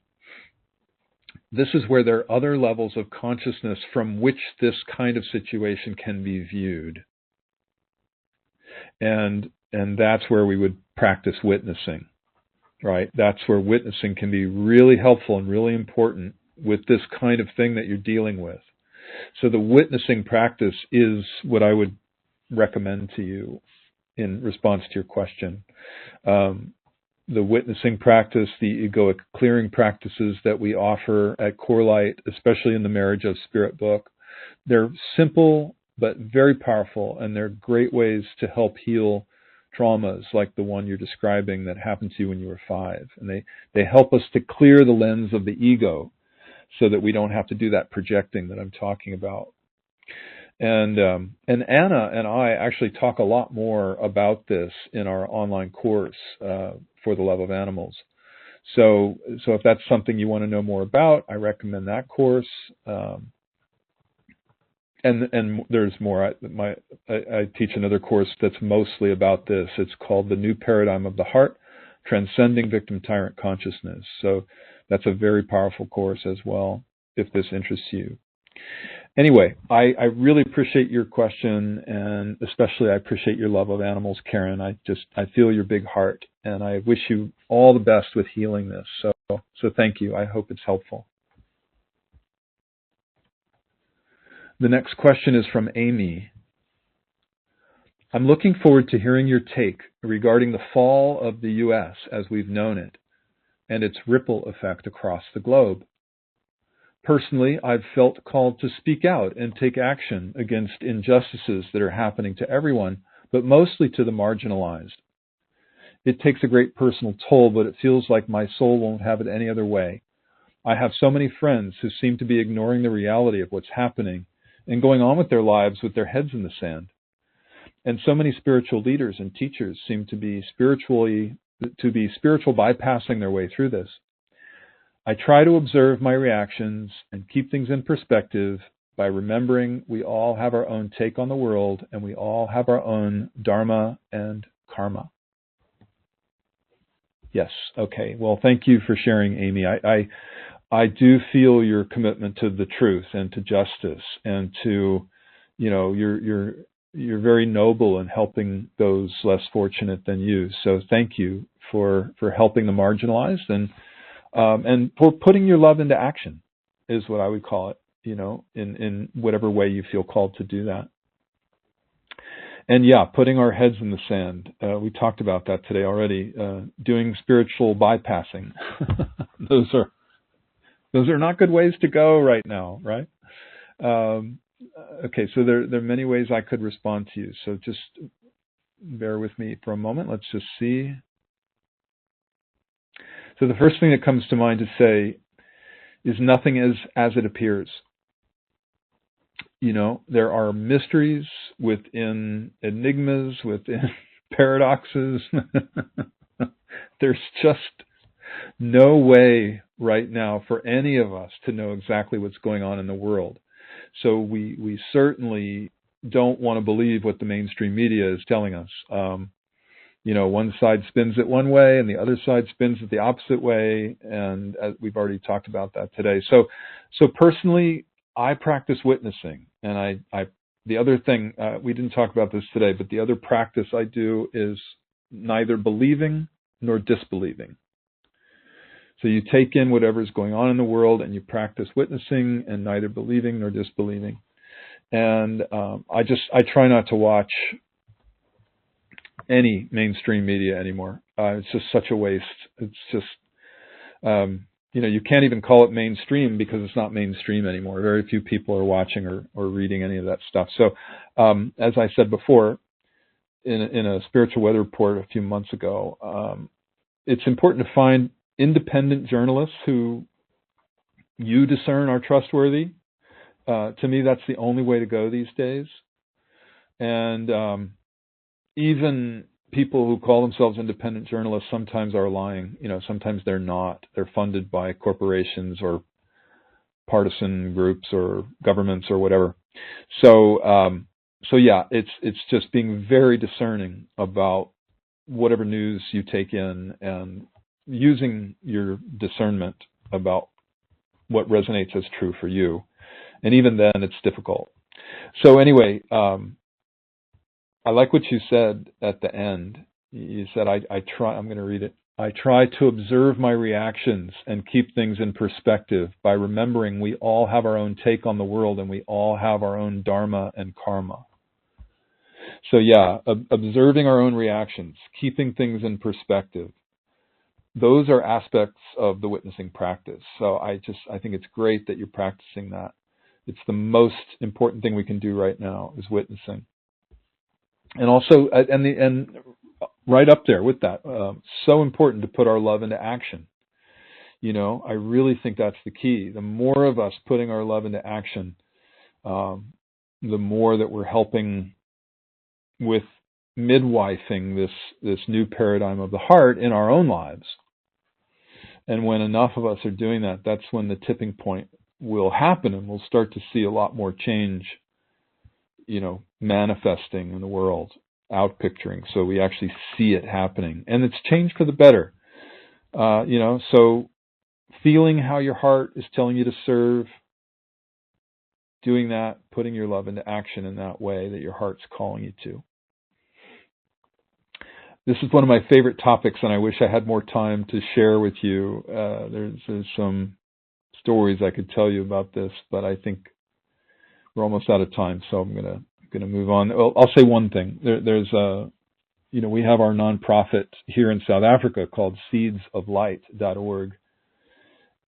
this is where there are other levels of consciousness from which this kind of situation can be viewed. And that's where we would practice witnessing, right? That's where witnessing can be really helpful and really important with this kind of thing that you're dealing with. So the witnessing practice is what I would recommend to you in response to your question. The witnessing practice, the egoic clearing practices that we offer at CoreLight, especially in the Marriage of Spirit book, they're simple but very powerful, and they're great ways to help heal traumas like the one you're describing that happened to you when you were 5. And they help us to clear the lens of the ego so that we don't have to do that projecting that I'm talking about. And Anna and I actually talk a lot more about this in our online course, For the Love of Animals. So if that's something you want to know more about, I recommend that course. And there's more. I teach another course that's mostly about this. It's called The New Paradigm of the Heart, Transcending Victim Tyrant Consciousness. So that's a very powerful course as well, if this interests you. Anyway, I really appreciate your question, and especially I appreciate your love of animals, Karen. I feel your big heart, and I wish you all the best with healing this. So thank you. I hope it's helpful. The next question is from Amy. I'm looking forward to hearing your take regarding the fall of the U.S. as we've known it and its ripple effect across the globe. Personally, I've felt called to speak out and take action against injustices that are happening to everyone, but mostly to the marginalized. It takes a great personal toll, but it feels like my soul won't have it any other way. I have so many friends who seem to be ignoring the reality of what's happening and going on with their lives with their heads in the sand. And so many spiritual leaders and teachers seem to be spiritual bypassing their way through this. I try to observe my reactions and keep things in perspective by remembering we all have our own take on the world and we all have our own dharma and karma. Yes, okay. Well, thank you for sharing, Amy. I do feel your commitment to the truth and to justice and to, you're very noble in helping those less fortunate than you. So thank you for helping the marginalized and for putting your love into action is what I would call it, in whatever way you feel called to do that. And yeah, putting our heads in the sand. We talked about that today already. Doing spiritual bypassing. Those are not good ways to go right now, right? Okay, so there are many ways I could respond to you. So just bear with me for a moment. Let's just see. So the first thing that comes to mind to say is nothing is as it appears. There are mysteries within enigmas, within paradoxes. There's just no way right now for any of us to know exactly what's going on in the world. So we certainly don't want to believe what the mainstream media is telling us. One side spins it one way and the other side spins it the opposite way. And we've already talked about that today. So personally, I practice witnessing, and I the other thing, we didn't talk about this today, but the other practice I do is neither believing nor disbelieving. So you take in whatever's going on in the world and you practice witnessing and neither believing nor disbelieving. And I try not to watch any mainstream media anymore. It's just such a waste. It's just, you can't even call it mainstream because it's not mainstream anymore. Very few people are watching or reading any of that stuff. So, as I said before, in a spiritual weather report a few months ago, it's important to find independent journalists who you discern are trustworthy. To me, that's the only way to go these days. And even people who call themselves independent journalists sometimes are lying. Sometimes they're not. They're funded by corporations or partisan groups or governments or whatever. So yeah, it's just being very discerning about whatever news you take in and using your discernment about what resonates as true for you. And even then, it's difficult. So anyway, I like what you said at the end. You said, I try, I'm going to read it. I try to observe my reactions and keep things in perspective by remembering we all have our own take on the world and we all have our own dharma and karma. So yeah, observing our own reactions, keeping things in perspective. Those are aspects of the witnessing practice. So I think it's great that you're practicing that. It's the most important thing we can do right now is witnessing. And also, and right up there with that, so important to put our love into action. I really think that's the key. The more of us putting our love into action, the more that we're helping with midwifing this new paradigm of the heart in our own lives. And when enough of us are doing that, that's when the tipping point will happen, and we'll start to see a lot more change, manifesting in the world, outpicturing, so we actually see it happening. And it's changed for the better. So feeling how your heart is telling you to serve, doing that, putting your love into action in that way that your heart's calling you to. This is one of my favorite topics, and I wish I had more time to share with you. There's some stories I could tell you about this, but I think we're almost out of time, so I'm gonna move on. Well, I'll say one thing. There's we have our nonprofit here in South Africa called seedsoflight.org,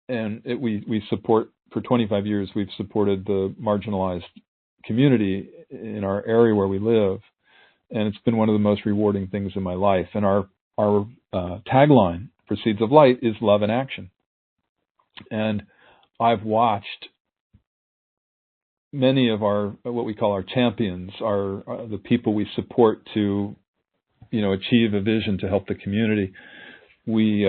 and we support, for 25 years we've supported the marginalized community in our area where we live, and it's been one of the most rewarding things in my life. And our tagline for Seeds of Light is love in action. And I've watched many of our, what we call our champions, are the people we support to, achieve a vision to help the community. We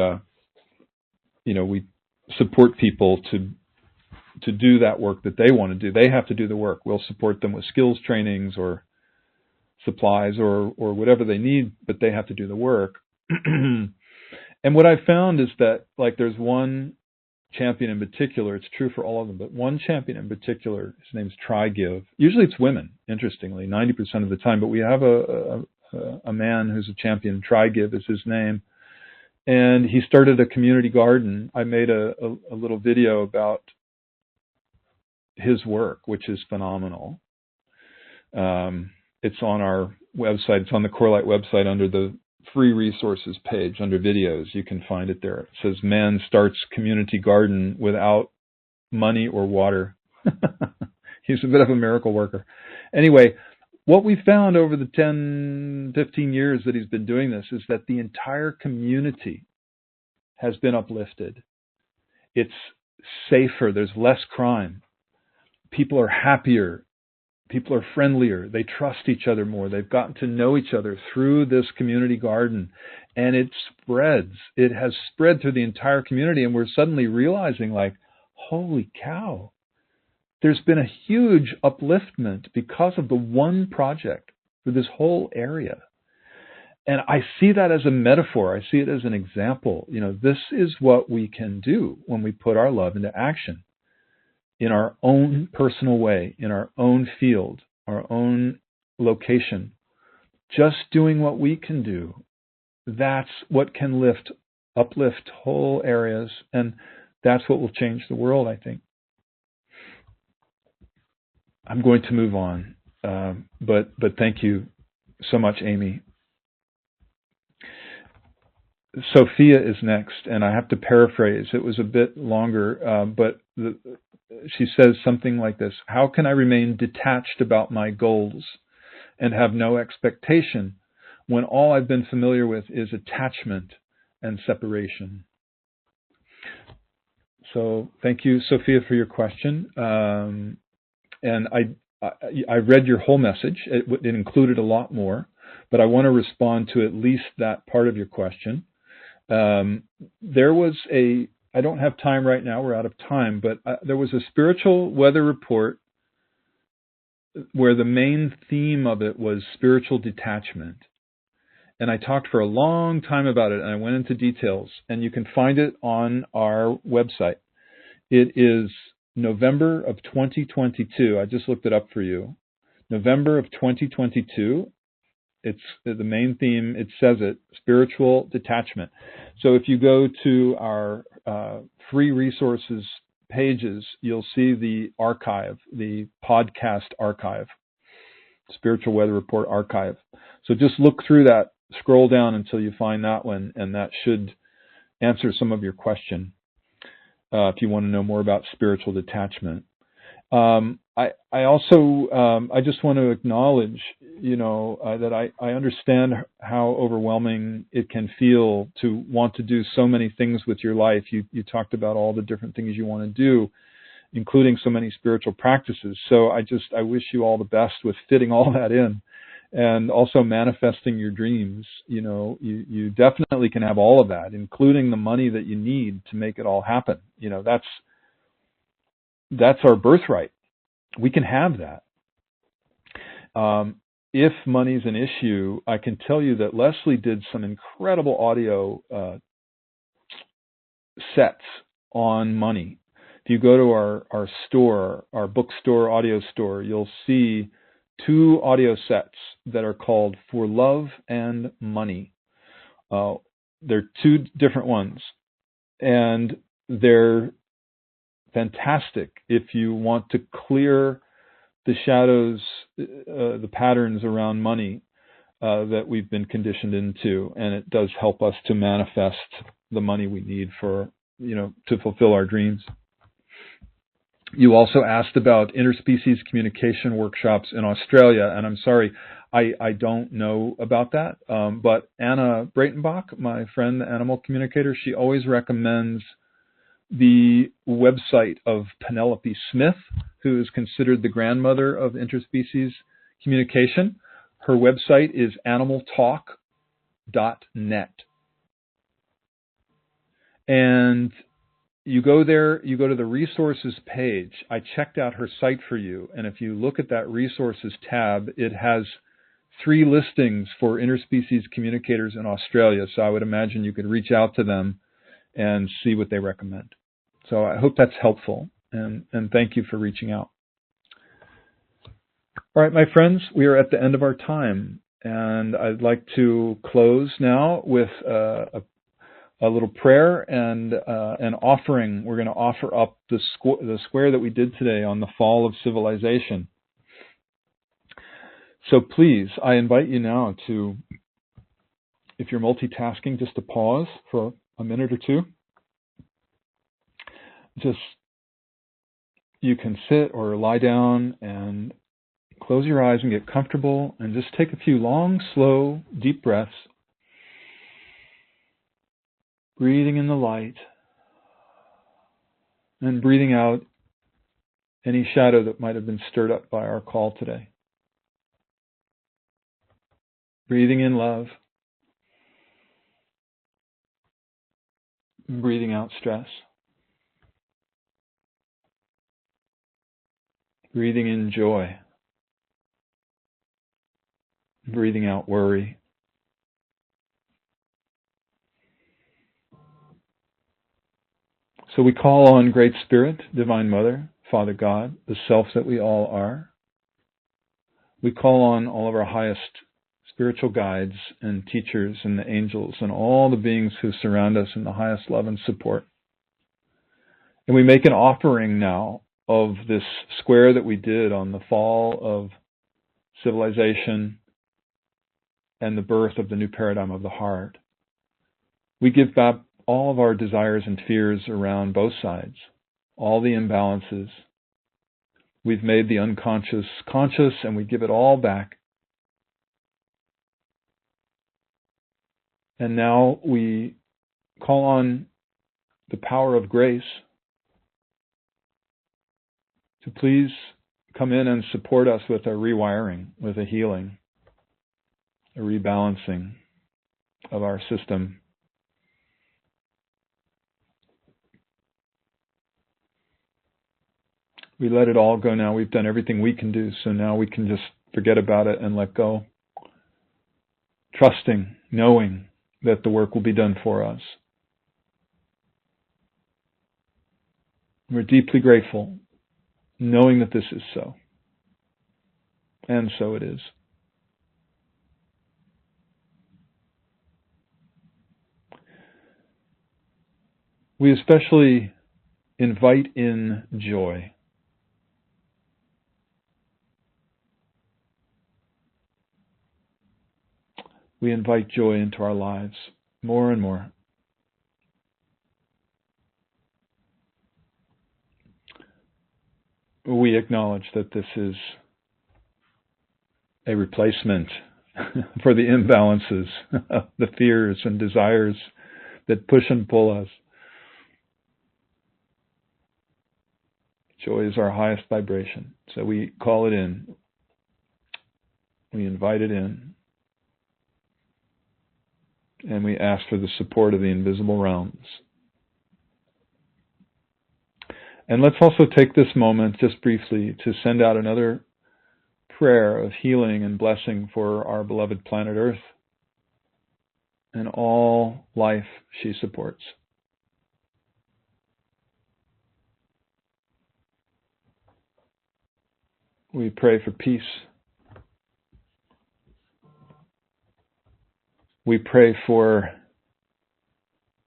support people to do that work that they want to do. They have to do the work. We'll support them with skills trainings or supplies or whatever they need, but they have to do the work. And what I've found is that, like, there's one champion in particular, it's true for all of them, but one champion in particular, his name's Try Give. Usually it's women, interestingly, 90% of the time, but we have a man who's a champion. Try Give is his name. And he started a community garden. I made a little video about his work, which is phenomenal. It's on our website. It's on the CoreLight website under the free resources page, under videos. You can find it there. It says, "Man starts community garden without money or water." He's a bit of a miracle worker. Anyway, what we found over the 10, 15 years that he's been doing this is that the entire community has been uplifted. It's safer. There's less crime. People are happier. People are friendlier. They trust each other more. They've gotten to know each other through this community garden. And it spreads. It has spread through the entire community. And we're suddenly realizing, like, holy cow, there's been a huge upliftment because of the one project for this whole area. And I see that as a metaphor. I see it as an example. This is what we can do when we put our love into action in our own personal way, in our own field, our own location, just doing what we can do, that's what can uplift whole areas, and that's what will change the world, I think. I'm going to move on, but thank you so much, Amy. Sophia is next, and I have to paraphrase. It was a bit longer, but she says something like this: how can I remain detached about my goals and have no expectation when all I've been familiar with is attachment and separation? So thank you, Sophia, for your question. And I read your whole message. It included a lot more, but I want to respond to at least that part of your question. There was I don't have time right now, we're out of time, but there was a spiritual weather report where the main theme of it was spiritual detachment. And I talked for a long time about it, and I went into details, and you can find it on our website. It is November of 2022. I just looked it up for you. November of 2022. It's the main theme. It says it, spiritual detachment. So if you go to our free resources pages, you'll see the archive, the podcast archive, Spiritual Weather Report archive. So just look through that, scroll down until you find that one, and that should answer some of your question if you want to know more about spiritual detachment. I also I just want to acknowledge, that I understand how overwhelming it can feel to want to do so many things with your life. You talked about all the different things you want to do, including so many spiritual practices. So I wish you all the best with fitting all that in, and also manifesting your dreams. You definitely can have all of that, including the money that you need to make it all happen. That's our birthright. We can have that. If money's an issue, I can tell you that Leslie did some incredible audio sets on money. If you go to our store, our bookstore audio store, you'll see 2 audio sets that are called For Love and Money. They're 2 different ones, and they're fantastic if you want to clear the shadows, the patterns around money that we've been conditioned into, and it does help us to manifest the money we need for, to fulfill our dreams. You also asked about interspecies communication workshops in Australia, and I'm sorry, I don't know about that, but Anna Breitenbach, my friend, the animal communicator, she always recommends the website of Penelope Smith, who is considered the grandmother of interspecies communication. Her website is animaltalk.net. And you go there, you go to the resources page. I checked out her site for you, and if you look at that resources tab, it has 3 listings for interspecies communicators in Australia. So I would imagine you could reach out to them and see what they recommend. So I hope that's helpful, and thank you for reaching out. All right, my friends, we are at the end of our time, and I'd like to close now with a little prayer and an offering. We're going to offer up the square that we did today on the fall of civilization. So please, I invite you now to, if you're multitasking, just to pause for a minute or 2. You can sit or lie down and close your eyes and get comfortable, and just take a few long, slow, deep breaths, breathing in the light and breathing out any shadow that might have been stirred up by our call today. Breathing in love, breathing out stress. Breathing in joy, breathing out worry. So we call on Great Spirit, Divine Mother, Father God, the self that we all are. We call on all of our highest spiritual guides and teachers and the angels and all the beings who surround us in the highest love and support. And we make an offering now of this square that we did on the fall of civilization and the birth of the new paradigm of the heart. We give back all of our desires and fears around both sides, all the imbalances. We've made the unconscious conscious, and we give it all back. And now we call on the power of grace to please come in and support us with a rewiring, with a healing, a rebalancing of our system. We let it all go now. We've done everything we can do, so now we can just forget about it and let go. Trusting, knowing that the work will be done for us. We're deeply grateful, knowing that this is so. And so it is. We especially invite in joy. We invite joy into our lives more and more. We acknowledge that this is a replacement for the imbalances, the fears and desires that push and pull us. Joy is our highest vibration, so we call it in. We invite it in. And we ask for the support of the invisible realms. And let's also take this moment, just briefly, to send out another prayer of healing and blessing for our beloved planet Earth and all life she supports. We pray for peace. We pray for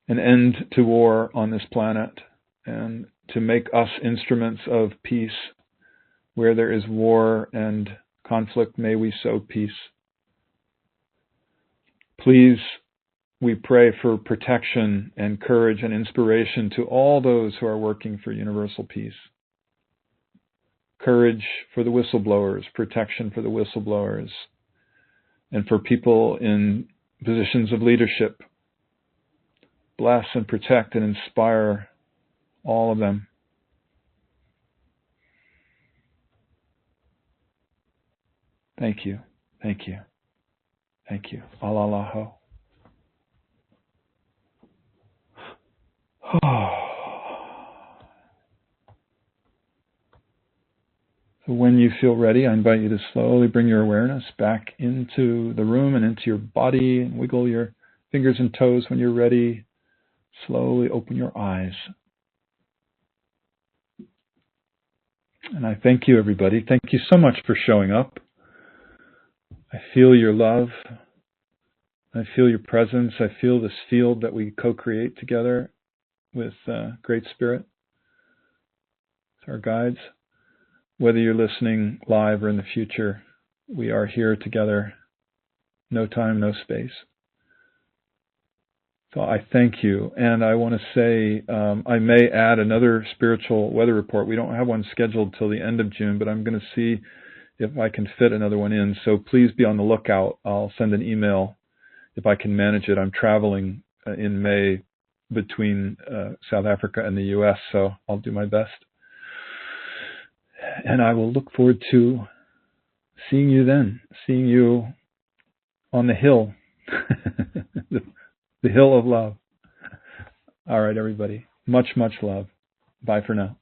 an end to war on this planet and to make us instruments of peace. Where there is war and conflict, may we sow peace. Please, we pray for protection and courage and inspiration to all those who are working for universal peace. Courage for the whistleblowers, protection for the whistleblowers, and for people in positions of leadership. Bless and protect and inspire all of them. Thank you. Thank you. Thank you. Alalaho. So when you feel ready, I invite you to slowly bring your awareness back into the room and into your body, and wiggle your fingers and toes when you're ready. Slowly open your eyes. And I thank you, everybody. Thank you so much for showing up. I feel your love. I feel your presence. I feel this field that we co-create together with Great Spirit, our guides. Whether you're listening live or in the future, we are here together. No time, no space. So I thank you. And I want to say I may add another spiritual weather report. We don't have one scheduled till the end of June, but I'm going to see if I can fit another one in. So please be on the lookout. I'll send an email if I can manage it. I'm traveling in May between South Africa and the U.S., so I'll do my best. And I will look forward to seeing you then, seeing you on the hill, the hill of love. All right, everybody. Much, much love. Bye for now.